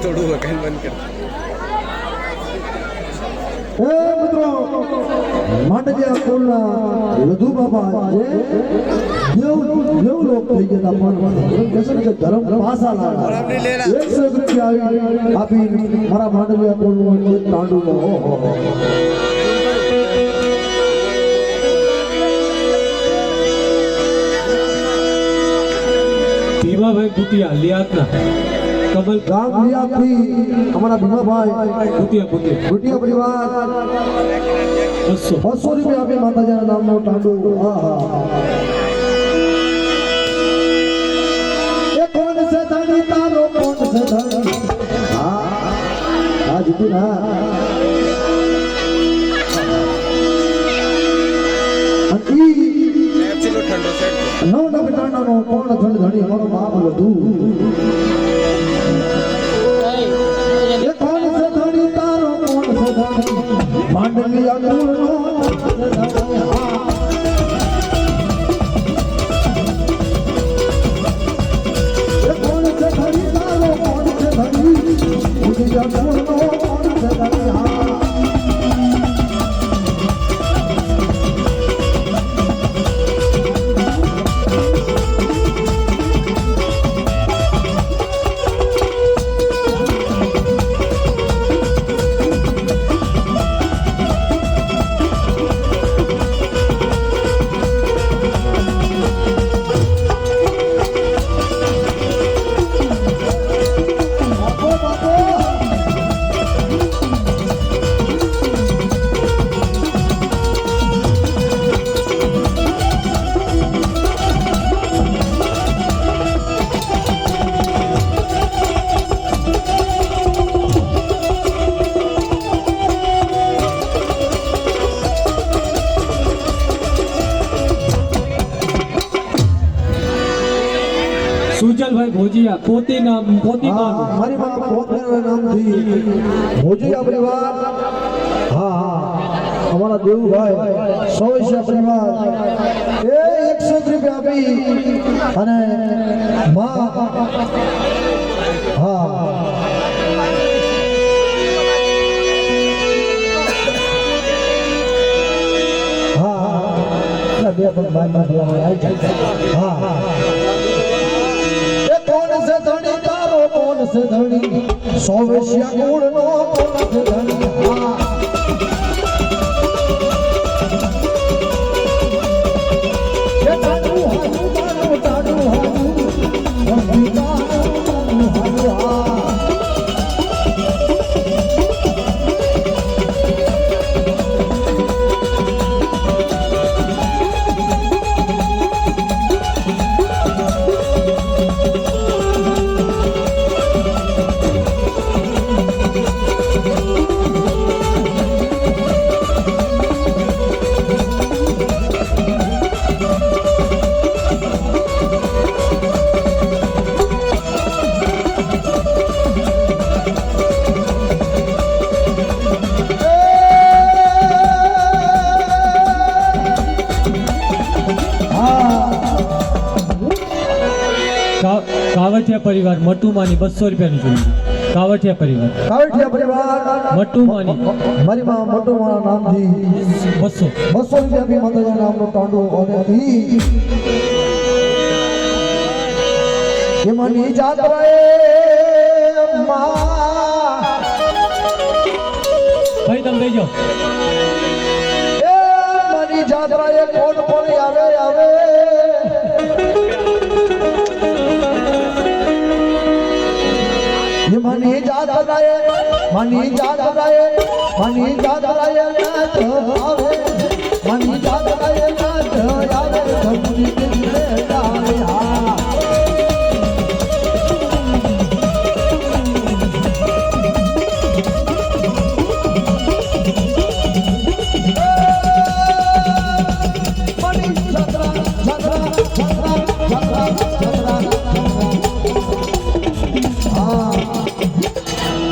થોડું વખાણ બંધ કર એ મિત્રો માંડલિયા કુળના લધુ બાબા જે દેવ લોક થઈ ગયા પણ કહેશે ને કે ધર્મ પાસા લાગ્યા 100 રૂપિયા આપી મારા માંડલિયા કુળનું તાંડુ ઓહો ભીમાભાઈ કુટિયા લિયાતના કમલ ગામ લિયાથી અમારા ભીમાભાઈ કુટિયા પરિવાર 200 રૂપિયા આપી માતાજીના નામનો તાંડુ આહા એ કોણ છે ધણી તારો કોણ છે ધણી હા જીતુ ના નવ બેટાનો કોણ ધણી મારો બાપ વધુ એ કોણ છે ધણી તારો કોણ છે ધણી માંડલિયા કુળનો ધણી હા એ કોણ છે ધણી તારો કોણ છે ધણી માંડલિયા કુળનો કોણ છે ધણી હા સુજલભાઈ ભોજિયા પોતી મારી માં પોતના નામથી ભોજિયા પરિવાર હા અમારા દેવુભાઈ સોવેશિયા પરિવાર એ 100 રૂપિયા આપી અને માં હા બે પણ બારમાં દેવામાં આવી જાય હા કોણ છે ધણી તારો કોણ છે ધણી સોવેશિયા કુળનો કોણ છે ધણી હા એ તાડુ હાડુ હા કાવઠિયા પરિવાર મટુમાની 200 રૂપિયાની જોડી કાવઠિયા પરિવાર મટુમાની મારી માં મટુમા નામથી 200 રૂપિયા બી માતાજીના નામનો તાંડુ અને એમાંની જાત્રાએ ભાઈ તમે બેસી જાઓ એ મારી જાત્રાએ કોણ કોણ આવે મની જાતરાય નાચ આવે મની જાતરાય નાચ આવે ધમની દિલે આવે હા મની જાતરા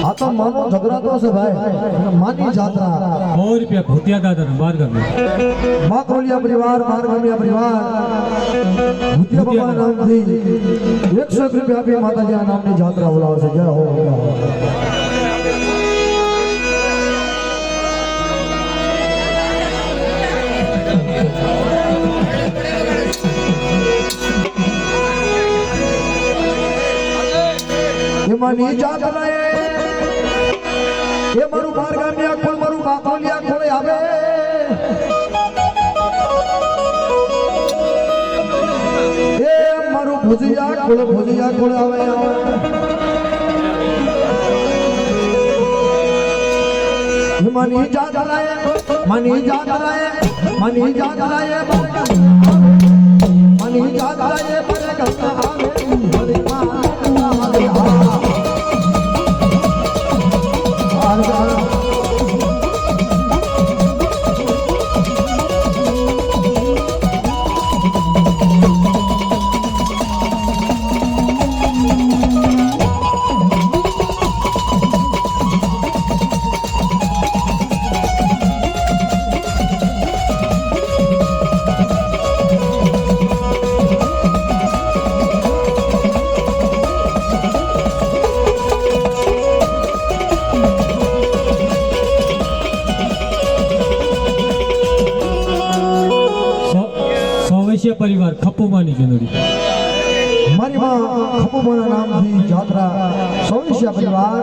આ તો માનો ઝઘડાતો છે ભાઈ માની જાત્રા 100 રૂપિયા ભૂતિયા દાદા બાર ગમે માકરોલિયા પરિવાર મારગમિયા પરિવાર ભૂતિયા બાબા નામથી 100 રૂપિયા આપી માતાજીના નામની જાત્રા બોલાવે છે જય હો માની જાત લાય એ મારું બાર ગામિયા કોઈ મારું બાકોલિયા કોઈ આવે એ મારું ભુજિયા કોઈ આવે માની જાત લાય માની જાત લાય માની જાત લાય માની જાત લાય પર ગંગા આવે હરે પરિવાર ખપ્પુમાની ચુંદડી મારી માં ખપ્પુમાના નામથી જાત્રા સૌવિષ્યા પરિવાર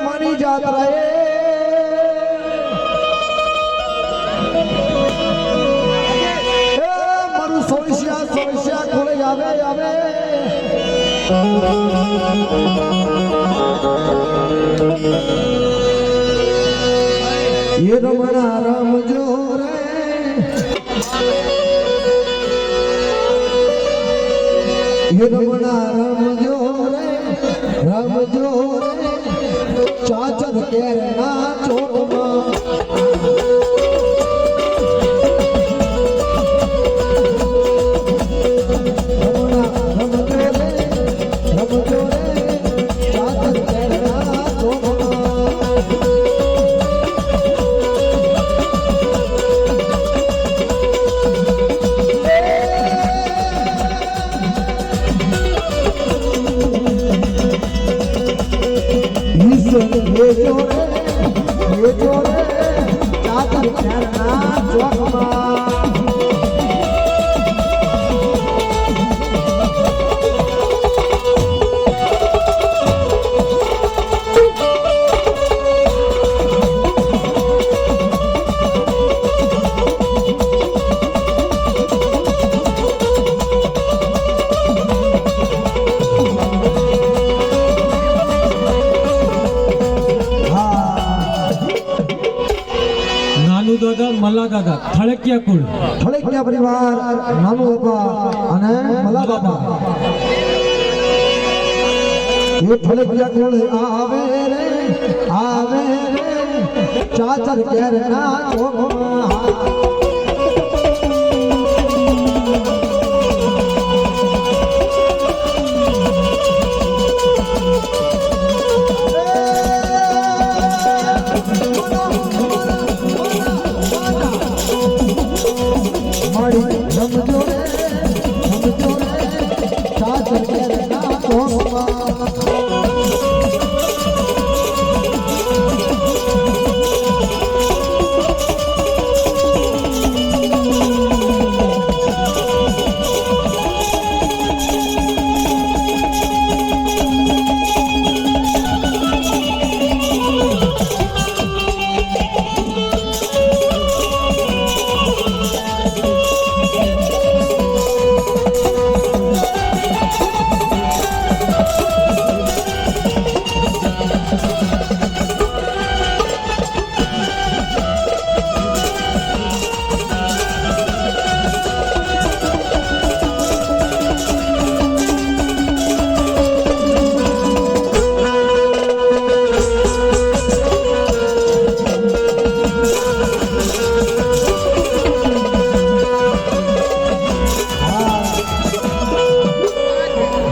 મારી જાત્રા મારું સૌવિષ્યા ખોલે આવે આવે ये रमणा राम जो रे ये रमणा राम जो रे चाचर केरना चोटमा ये जोरे चादर करना चौकमा દાદા મલ્લા દાદા થળકિયા કુળ થળકિયા પરિવાર નાનુ બાપા અને મલ્લા બાપા ये थळकिया कुळ આવે રે ચાચર કેરના ચોકમાં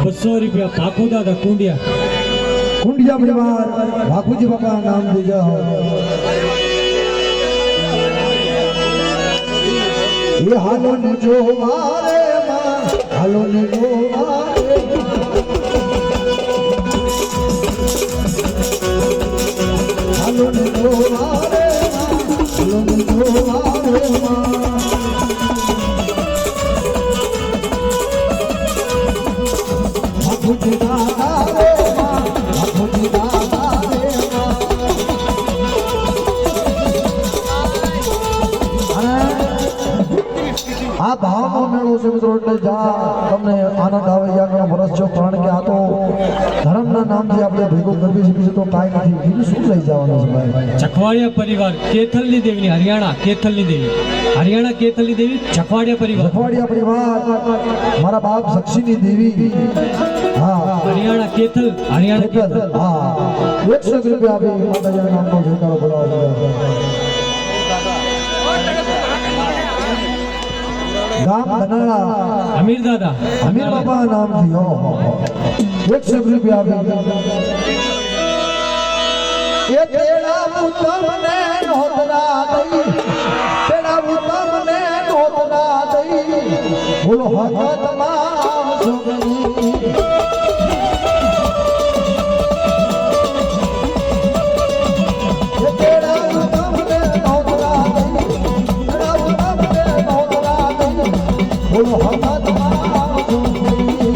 ₹200 ભાખુ દાદા કુંડિયા પરિવાર ભાખુજી બાપા નામ દીજો ये हालो ने जो मारे मां हालो ने जो मारे ભાવનો મેળો છે મિત્રો, એટલે જ્યાં તમને આનંદ આવે યા ઘણો વરસ છો, કારણ કે આ તો ધર્મના નામથી આપણે ભેગું કરવી છે, બીજું તો કાંઈ નથી. બીજું શું લઈ જવાનું છે ભાઈ? ચખવાડિયા પરિવાર કેથલની દેવીની હરિયાણા કેથલની દેવી, હરિયાણા કેથલની દેવી ચખવાડિયા પરિવાર, રખવાડિયા પરિવાર મારા બાપ સક્ષીની દેવી. હા હરિયાણા કેથલ, હરિયાણા કેથલ. હા 100 રૂપિયા આપી માતાજીના નામનો જયકારો બોલાવો. ગામ ધનાળા અમીર દાદા, અમીર બાબા નામથી 100 રૂપિયા આપી. એ તેડા તમને નોતરા દઈ, તેડા તમને નોતરા દઈ, બોલો હકત માં સુગની. એ તેડા તમને નોતરા દઈ, તેડા તમને નોતરા દઈ, બોલો હકત માં સુગની.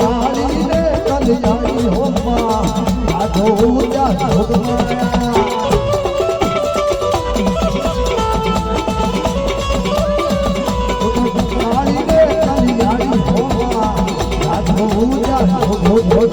કાળી રે કલિયાળી હોમાં આજો ઉજા જોગમાયા. કાળી રે કલિયાળી હોમાં આજો ઉજા જોગમાયા.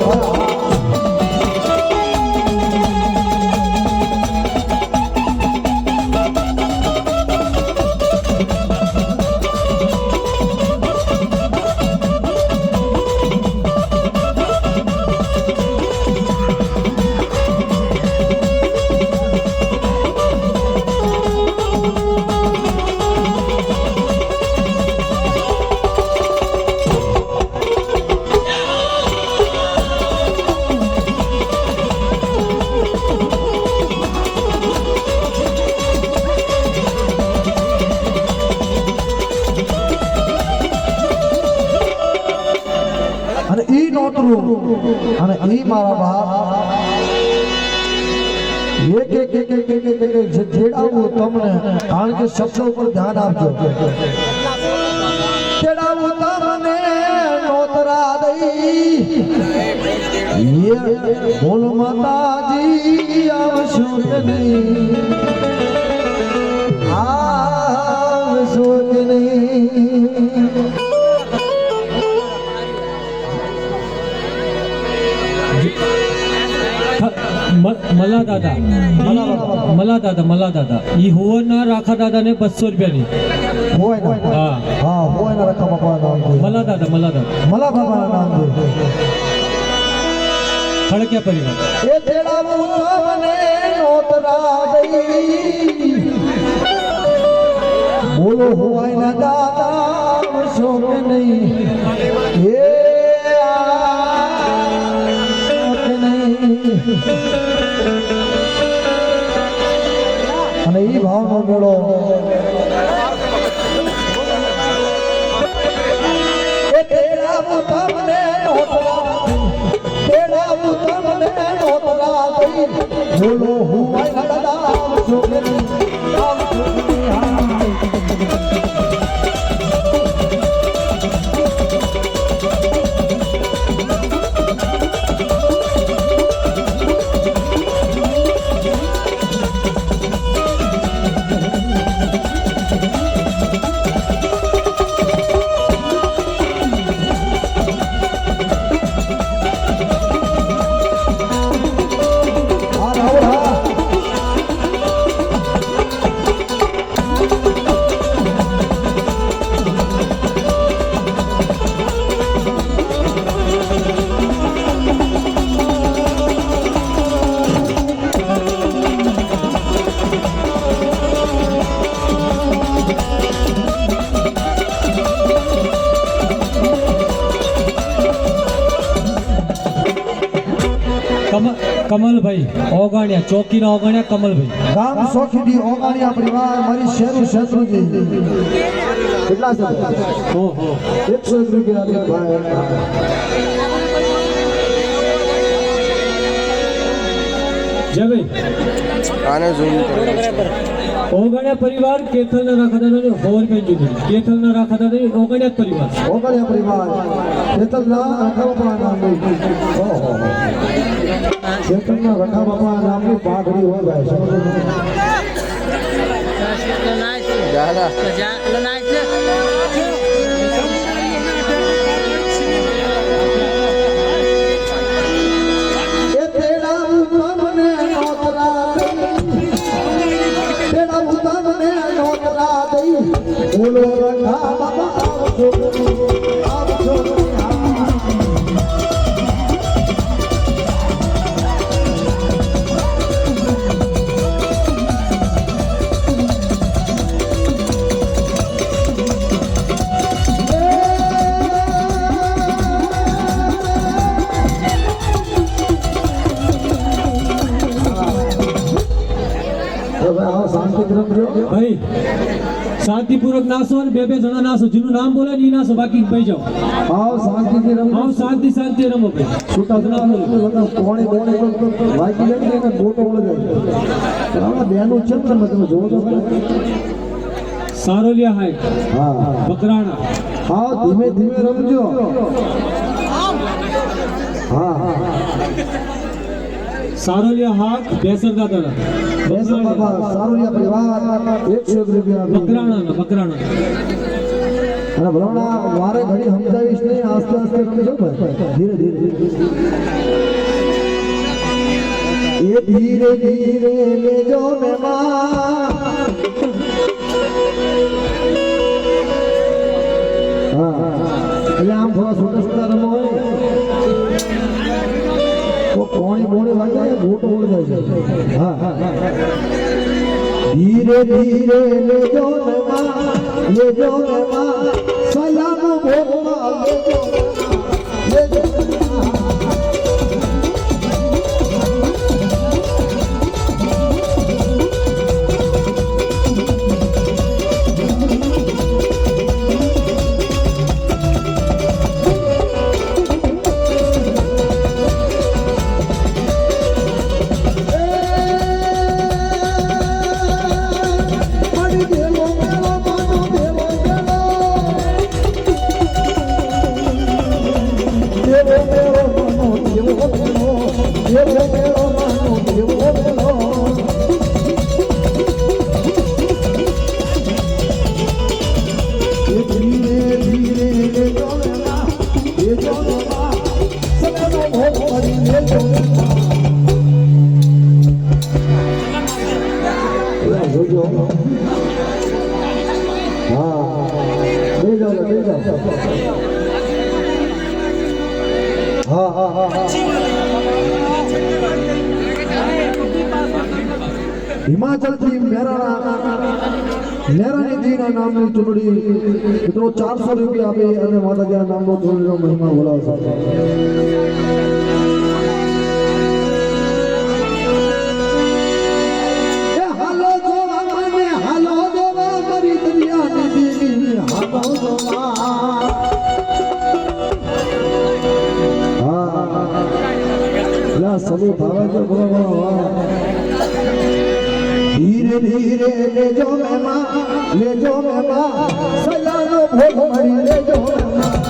અને ઈ નોતરું અને ઈ મારા બાપ એક જેડાવું તમને, કારણ કે શબ્દો ઉપર ધ્યાન આપજો. જેડાવું તમને નોતરા દઈ, બોલો માતાજી આવશો કે નહીં, આવશો કે નહીં. મલા દાદા ઈ હોવરના રાખા દાદા ને 200 રૂપિયાની હોય ને? હા હા હોય ને. રકમ આપવાના નામ છે મલા દાદા મલા બાબાના નામ છે. ખડક્યા પરિવાર. એ તેડાવું તમને નોતરા દઈ, બોલો હોય ના દાદા આવશો કે નહીં, એ આવશો કે નહીં. અને ઈ ભાવનો મેળો એ તેડાવું તમને નોતરા, તેડાવું તમને નોતરા દઈ, બોલો હોય ના દાદા આવશો કે નહીં, આવશો કે નહીં. હા કમલભાઈ ઓગાણિયા, ચોકીના ઓગાણિયા કમલભાઈ. ગામ સોખીડી ઓગાણિયા પરિવાર મારી શેરુ શેત્રુજી. કેટલા છે? ઓહો 101 રૂપિયા ભાઈ. જય ભાઈ. ઓગાણિયા પરિવાર કેથલના રાખા દાદા ને 100 રૂપિયા જુદી, કેથલના રાખા દાદા ને ઓગાણિયા પરિવાર. ઓગાણિયા પરિવાર કેતલના રખડવાના નામ. ઓહો ચેતનના રખા બાપા નામની પાઘડી હોય ભાઈ એ તેરા તમને નોતરા તેરા તમને નોતરા દઈ બોલો રખા બાપા આવજો આવજો ભાઈ શાંતિપૂર્વક નાસો અને બે જણા નાસો જેનું નામ બોલે ને ઈ નાસો બાકી ભાઈ જાઓ આવ શાંતિથી રમો આવ શાંતિ રમો ભાઈ છૂટા ના કોણે વાગી જાય ને ગોટો ઓળે જાય આમાં બેનું છે ને તમે જોવો તો સારોલિયા હાઈટ હા બકરાણા હા ધીમે ધીમે રમજો હા હા સારોલિયા હાટ બેસર દાદા બેસર બાબા સારોલિયા પરિવાર 100 રૂપિયા બકરાણા અને ભલાણા વારે ઘડી સમજાવીશ નહીં આસ્તે આસ્તે રમજો ભાઈ ધીરે ધીરે એ ધીરે ધીરે લેજો મહેમાન હા એટલે આમ થોડા છોટા છોટા રમો હોય તો કોણી બોણી વાગે ગોટો ઉડ જાય છે હા હા ધીરે ધીરે લેજો મહેમાન સલામ ભોગમાં લેજો હિમાચલથી મેરાનીજીના નામની ચૂંટણી મિત્રો 400 રૂપિયા આપી અને માતાજીના નામનો ચૂંટણીનો મહિમા બોલાવશે હાલો જોવા મને હાલો જોવા મારી દરિયાની દીદી હાલો જોવા હા સभी ભાવે તો બોલો ધીરે ધીરે લેજો મહેમાન સલાનો ભોગ મળી લેજો મહેમાન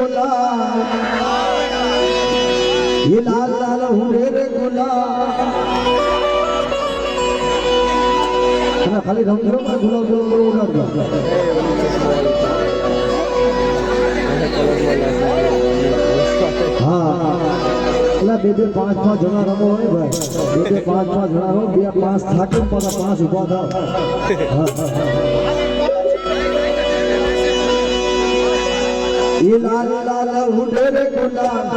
ગુલાલ ये लाल लाल हुए रे गुलाल खाली रंग गुलाब हाँ બે બે પાંચ પાંચ જણા રમો હોય ભાઈ બે બે પાંચ પાંચ જણા રમો બે પાંચ થાકે પાછા પાંચ ઉભા થાવ ये लाल लाल हुए रे गुलाल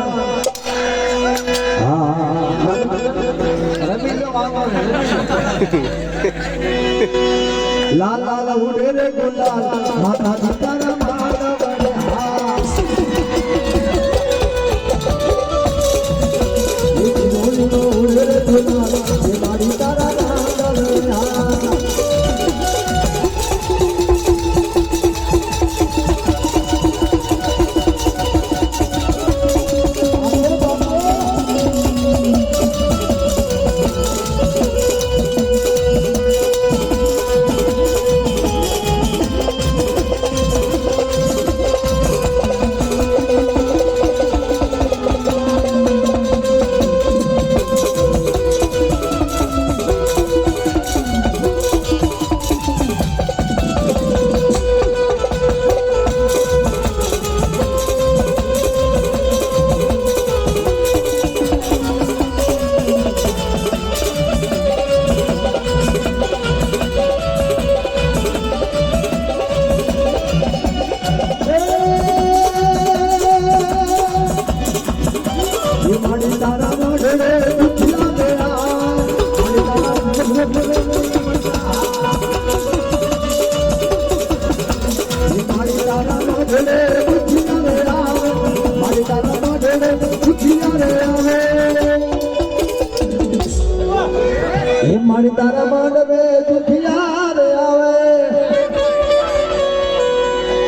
लाल लाल उड़े रे गुलाल माता सीतारा माता बड़े उड़े रे गुलाल ये मारी तारा माता बड़े મારી તારા માંડવે દુખિયા રે આવે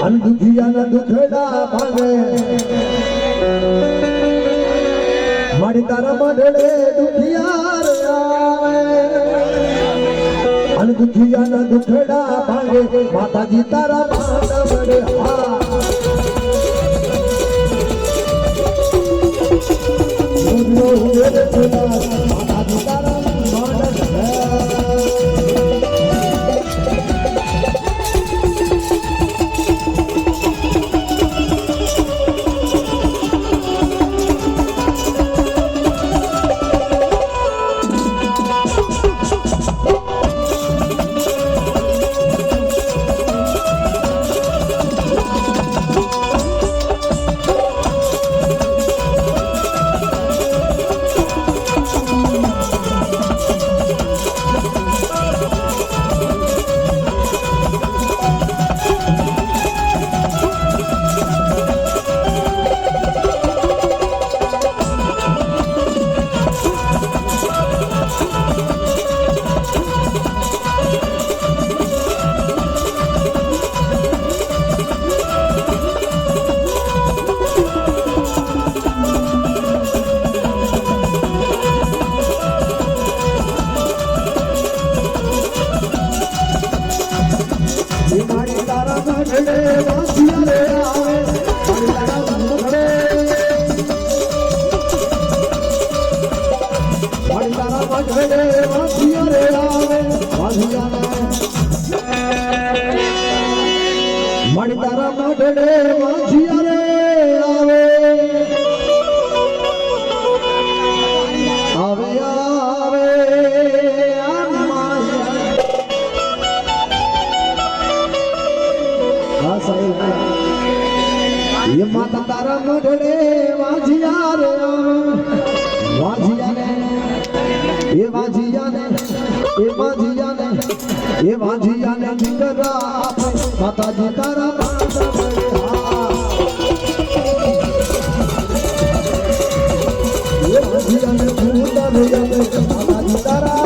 અન દુખિયાના દુખડા ભાવે મારી તારા માંડવે દુખિયા રે આવે અન દુખિયાના દુખડા ભાવે માતાજી તારા માંડવે હા માતાજી તારા મારી તારા મોઢડે વાંચિયા રે આવે આવે આવે હા સાહેબ ये माता तारा मोढ़े वाजिया रे वाजिया ने ये वाजिया ने ये वाजिया ने ये वाजिया ने जिंगरा माता जी तारा ये वाजिया ने भूता रे माता जी तारा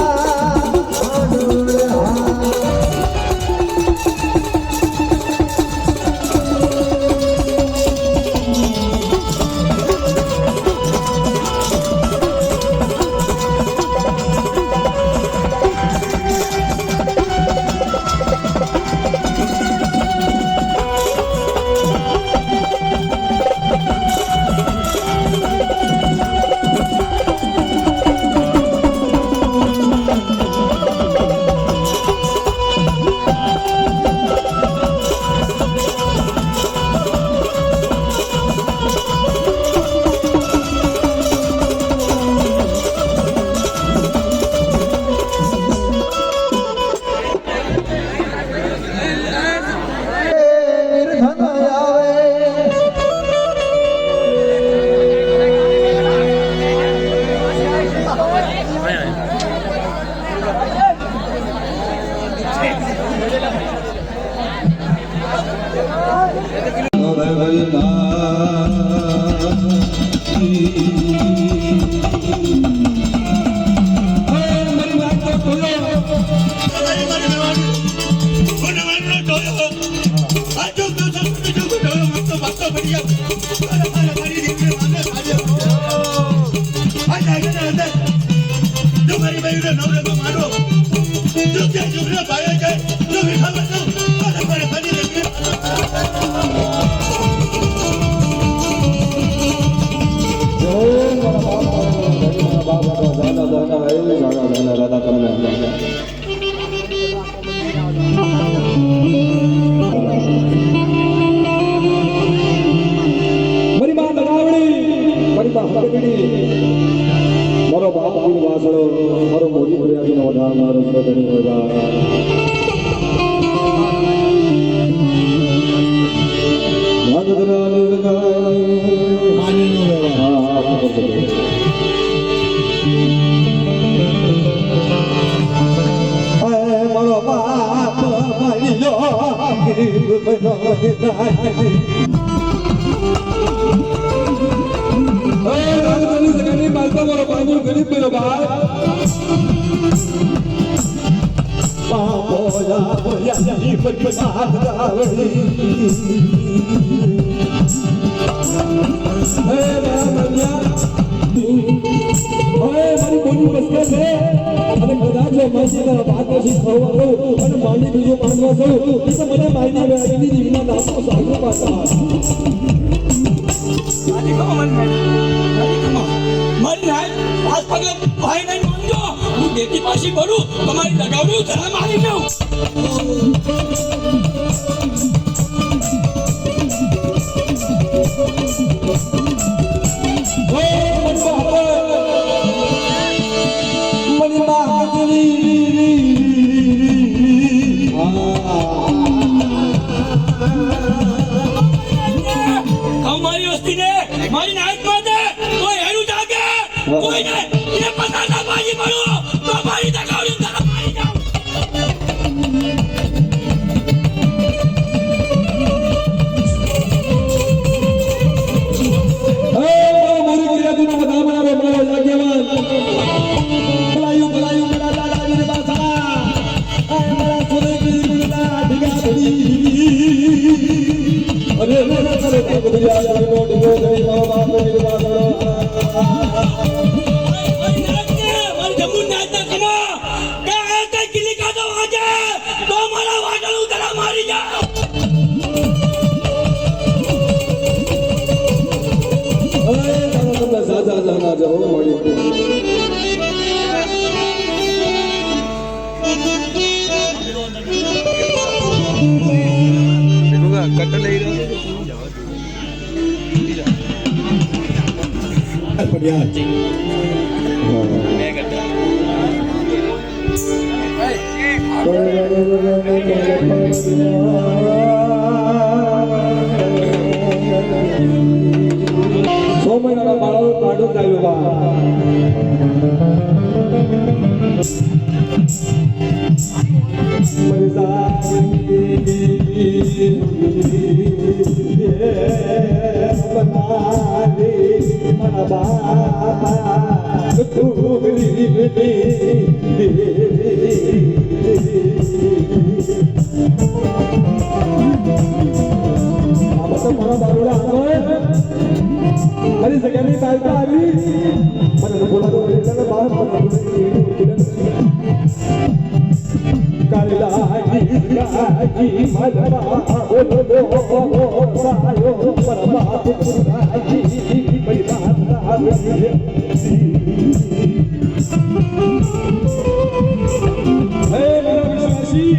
જો મારી બહેનને નવરંગો માનો જો તે છોકરા ભાઈ જાય જો વિખાવા દઉં તો તમારે બની રહેશે મારી માં લગાવડી મારી માં હરગડી મારો બાપ વીર વાસળો મારો મોજી ફરિયાદી નો વધાર મારો સદણી હોવા વાદરાને લગાય માની નો વ્યવહાર મારો બાપ મારી મારો બાબુ ગરીબ મેરો બાપ મારી બોલી બસકા છે અને કદાચ માસી તારા બાપ પછી ખવવાનું અને માંડી બીજો માંગવા છું તો મને મારી વેરાની દીકરીના નામનો સાગર પાછા મારી નાય પાસ પગલે ભાઈ નહીં માંગજો હું દેતી પાછી ભરું તમારી લગાવડું ધરા મારી લઉં મારી વસ્તીને મારી નાયક માતે કોઈ હેરું જાગે કોઈ ને એને પતાના બાજી મારો તો મારી દગાવડી ધરા મારી જાઉં મારી ગુજરાતીનો બધા બનાવે મારો લાગ્યવાન ભલાયું મારા દાદાજીને બાસા મારા સુરેખની ગુણના ઢીગા ધડી અરે મેરા કરે ગુજરાતી નો ઢીગો ધડી મારો બાપ મેરી બાસડો મારી જમુન નાયક કમા કે કિલી કાઢો આજે તો મારા વાડલું ધરા મારી જાઉં અરે તારા તમને સાજા જાના જાઓ મળી સો મહિનાના બાળકો કાઢો ચાલ્યો મારી સગીની તાલતા આવી મને બોલાતો એટલે બહાર કાલી મલવા બોલો સાયો પરમા પુરાજી પરિવાર હે મેરા વિશ્વાસી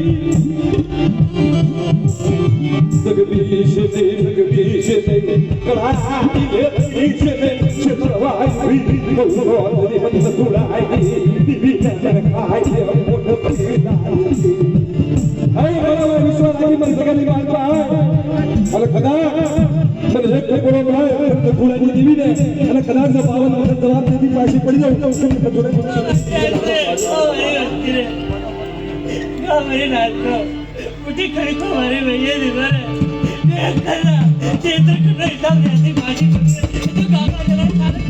જગદીશ દે કળાઈ જગદીશ દે ચંદ્રવાઈ ભગવાન મન સુરાઈ દિવી ખાઈ મોઢ પીનાઈ હે મેરા વિશ્વાસી મન સગની વાત અરે ખદા મને એક બોલો બોલાય તો ભૂલાની દીવી ને અને કદાચ જો પાવન મને જવાબ દેતી પાછી પડી જાવ તો જોડે मेरे नाथ को मुझे खड़ी को मारे भैया दीवार देख करना चेतर करना हिसाब रहती बाजी तो काका जरा सारे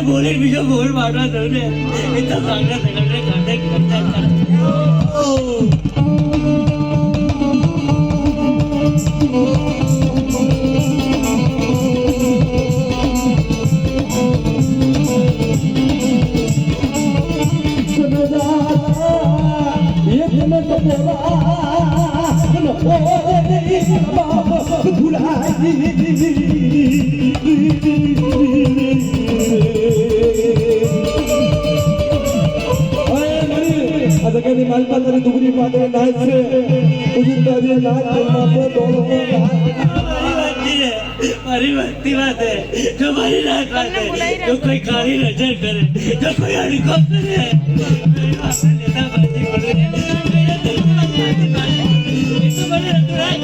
બોલે બીજો બોલ મારવા દઉં ને એ તો કાંડા થઈને કાંડે જગ્યાની માલપા તારી દુગરી પાત્ર નાચ છે ઉજુરતા જે નાચ આપો દોડો મારી ભક્તિ વાત હે જો મારી રાત વાત હે જો કોઈ કાળી નજર કરે જો કોઈ અડકો કરે મેરી વાત લેતા બાજી પડે મેરા દિલ માં બાજી પડે એ તો મને અતુરાય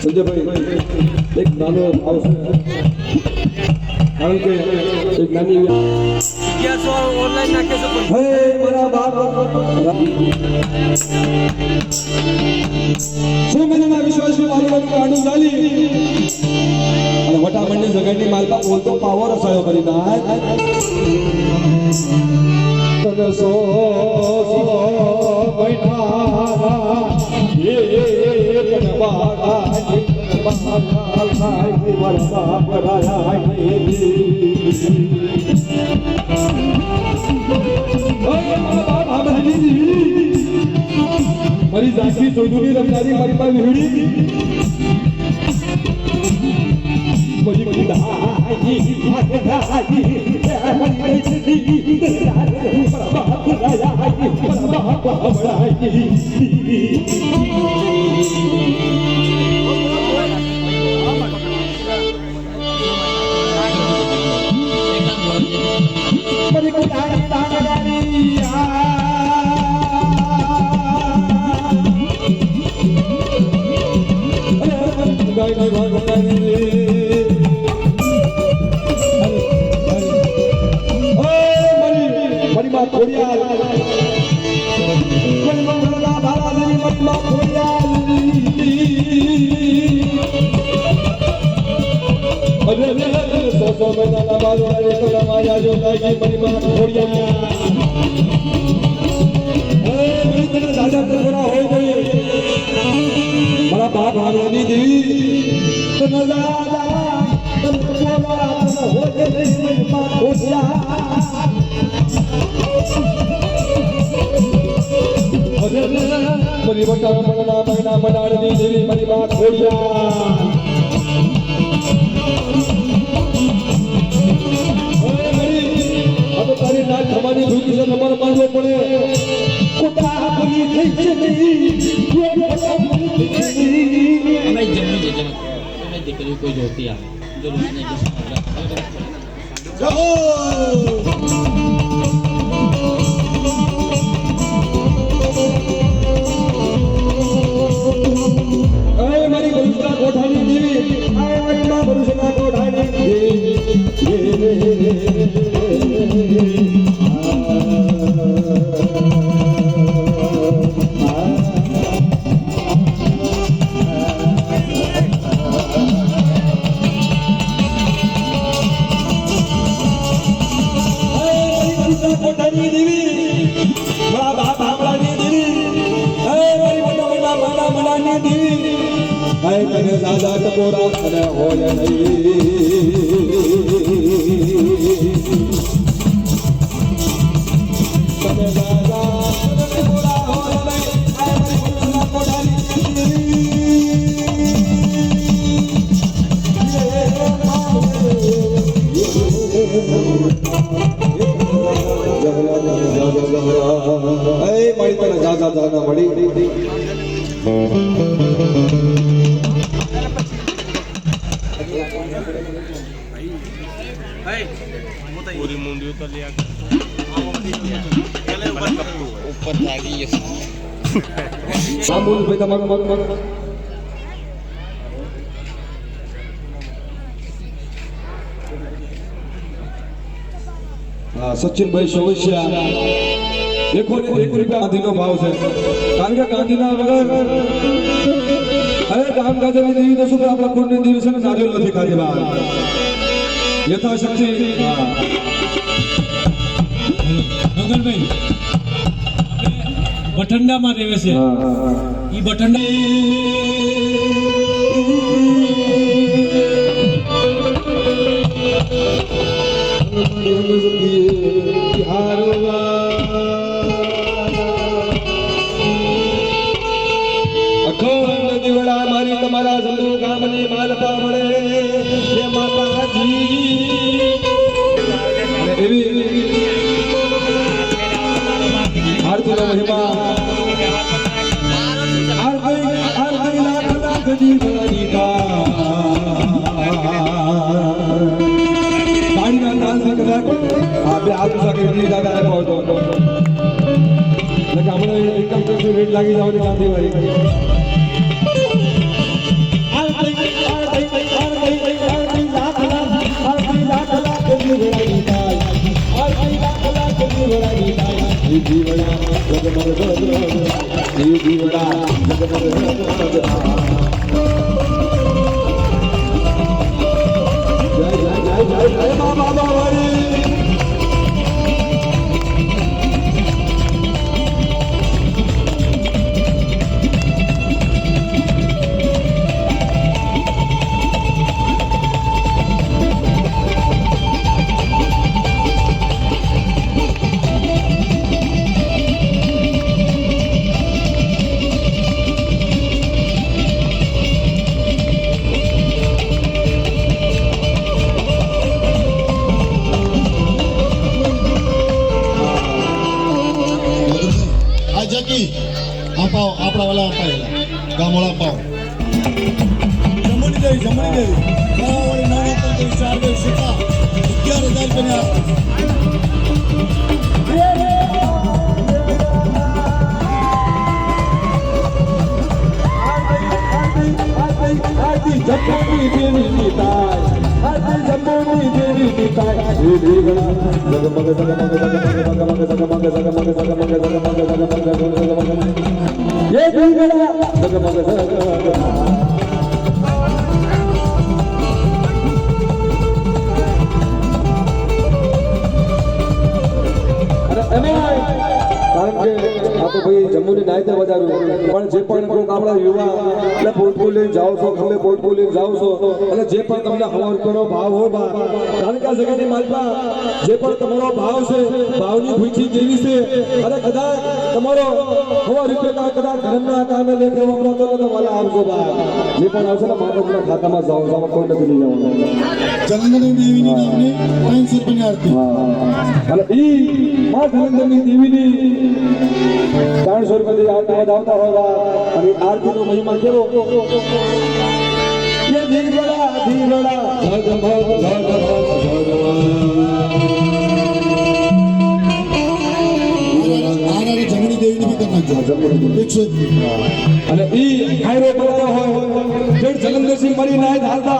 સંજયભાઈ એક નાનો આવશે કારણ કે એક નાની ઓનલાઈન નાખે છે હે મારા બાપ શું મહિનાના વિશ્વાસી મારું કાઢું ચાલી અને વટા મંડી જગતની માલપા બોલતો પાવર અસાયો કરી નાય તને સો મહિના એ કનવાડા મારી ઝાંખી સોજુની રમનારી મારી પાસે વીહડી મારી બાપ ભાગવાની દેવી મારી બટા મના મહિના મનાડની દેવી મારી બાપ ખોડિયા તારી નાચ થવાની ભૂખી છે તમારે માનવો પડે કોટા ભૂલી થઈ છે અમે જમવું છે જમવું અમે દીકરી કોઈ જોતી આવે જો લોકોને મારી ભરૂચના કોઠાની દેવી મારી માં ભરૂચના કોઠાની દેવી કોઠાની દેવી મારા બાપ ભાવડાની દેવી મારી મોટા મોટા મનાની દેવી હે તને દાદા ટકોરા અને હોય નહીં તને દાદા ટકોરા હોય નહીં મારી મોટા મોટાની મારી તને દાદા દાદા મળી પૂરી મુંડી તો લે ઉપર લાગી હા બોલ ભાઈ તમારું હા સચિનભાઈ સોવસિયા દેખો ને 1 રૂપિયા ગાંધીનો ભાવ છે કારણ કે ગાંધીના વગર હવે કામકાજની દેવી તો શું આપણા કુળની દેવી છે ને નારિયેળ નથી ખાધી બહાર યથાશક્તિ ગગનભાઈ બઠંડામાં રહે છે ઈ બઠંડા અખંડ દીવડા મારી તમારા જમરૂ ગામની માલપા મળે હે માતાજી અને એવી આરતીનો મહિમા આરતી લાખ લાખ દીવડાની ગાડીના તાલથી કદાચ આ બે હાથ સાથે દાદા પહોંચો એટલે કે હમણાં ઇન્કમ ટેક્સ રેટ લાગી જવાની ગાંધીવાળી અપાવ આપણા વાલા અપાયેલા ગામવાળા અપાવ જમણી દેવી ગામવાળી નાના તંત્ર 4 દેવ સીતા 11,000 જમ્મુની નાયતે વધાર્યું પણ જે પણ કોઈક આપણા યુવા એટલે પોતપોત લઈને જાઓ છો તમે પોતપોત લઈને જાઓ છો અને જે પણ તમને હવાર કરો ભાવ હોય બા કારણ કે આ જગ્યાની માલપા જે પણ તમારો ભાવ છે ભાવની ભૂખી કેવી છે અને કદાચ તમારો હવા રૂપિયા કદાચ ધર્મના કામે લેખે વપરાતો તો તમારે આવજો બા જે પણ આવશે ને માતાજીના ખાતામાં જાઓ જાઓ કોઈ નથી લઈ જવાનું જલંધરની દેવીની નામની 300 રૂપિયાની આરતી અને ઈ માં જલંધરની દેવીની 300 રૂપિયાની આરતી વધાવતા હોય અને આરતીનો મહિમા કેવો ये धीरड़ा धीरड़ा झगमग આનારી જમણી દેવીની બી કરી નાખજો 101 અને ઈ ખાયરો પડતો હોય જેડ જલંધરસિંહ મરી નાય હાલતા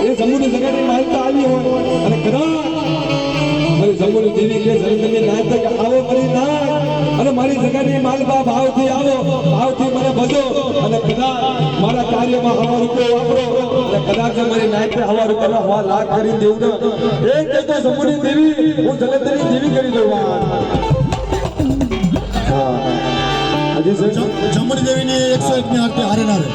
એ જમુની જગાની માલતા આવી હોય અને કદાચ મારી જમુની દેવી કે જલંધરની નાય તક આવો મરી નાય અને મારી જગાની માલપા ભાવથી આવો ભાવથી મને ભજો અને કદાચ મારા કાર્યમાં હવા રૂપિયો વાપરો અને કદાચ મારી નાયતે હવા રૂપિયાનો હવા લાખ કરી દેવું ને એ કહેતો જમુની દેવી હું જલંધરની દેવી કરી દઉં જમણી દેવીની 101 ની આરતી હારે નારે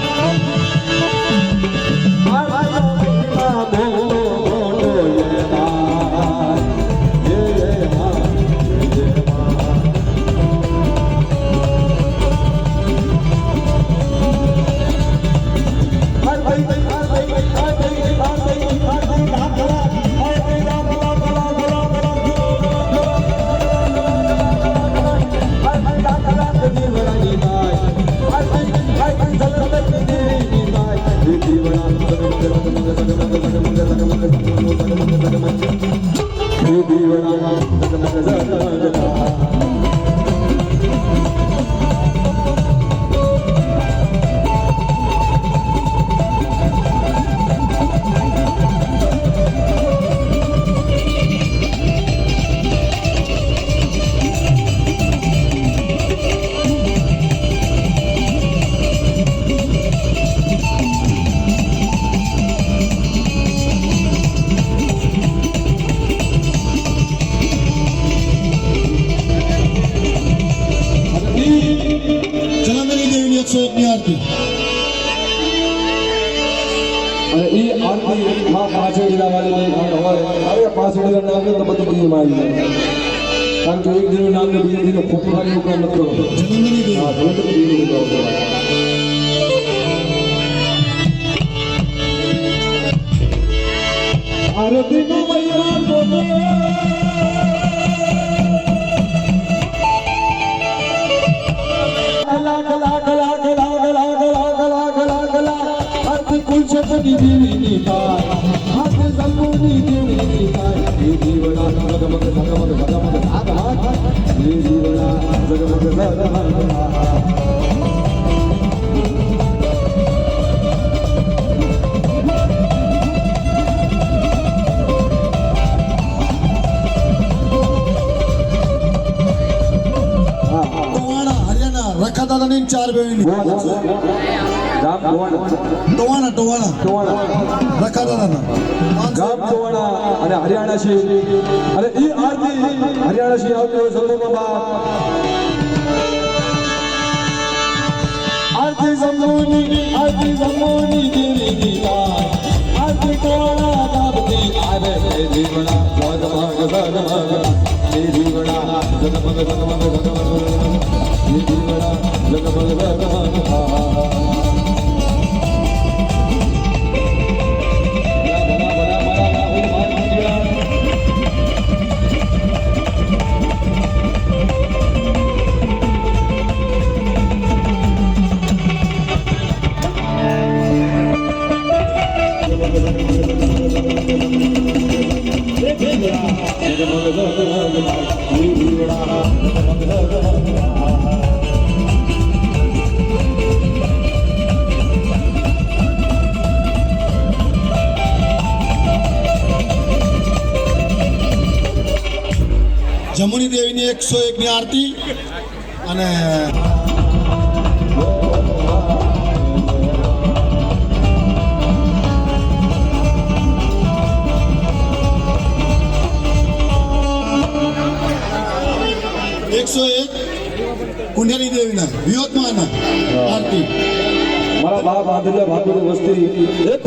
અરે પાછળના નામને તો બધું બધું મારી કારણ કે એક દિનનું નામ ને બીજા દિનો ખોટું થાય એવું કામ નથી કરવાનું. હા જન્મની દેવીનું નામ લેવાનું. આરતીનો મહિમા બોલો કુલ શબ્દની દેવીની થાય હાથ સંપૂર્ણની દેવીની થાય એ જીવડા જગમગ જગમગ જગમગ ધાગ એ જીવડા જગમગ જગમગ રખાદાદાની 4 બહેની ગામ ટોવાણા રખાદાદાના ગામ ટોવાણા અને હરિયાણા છે અને એ આરતી હરિયાણા છે આવતી હોય સંતોમાં આરતી સંતોની દેવીની થાય આરતી ટોવાણા ગામથી આવે એ જીવડા જગમગ જગમગ એ જીવડા જગમગ જગમગ જગમગ એ જીવડા જગમગ જગમગ જમુની દેવીની 101 ની આરતી અને કુંડલી દેવીના વિયોતમાના આરતી મારા બાપ આદિલા ભાગવત વસ્તી એક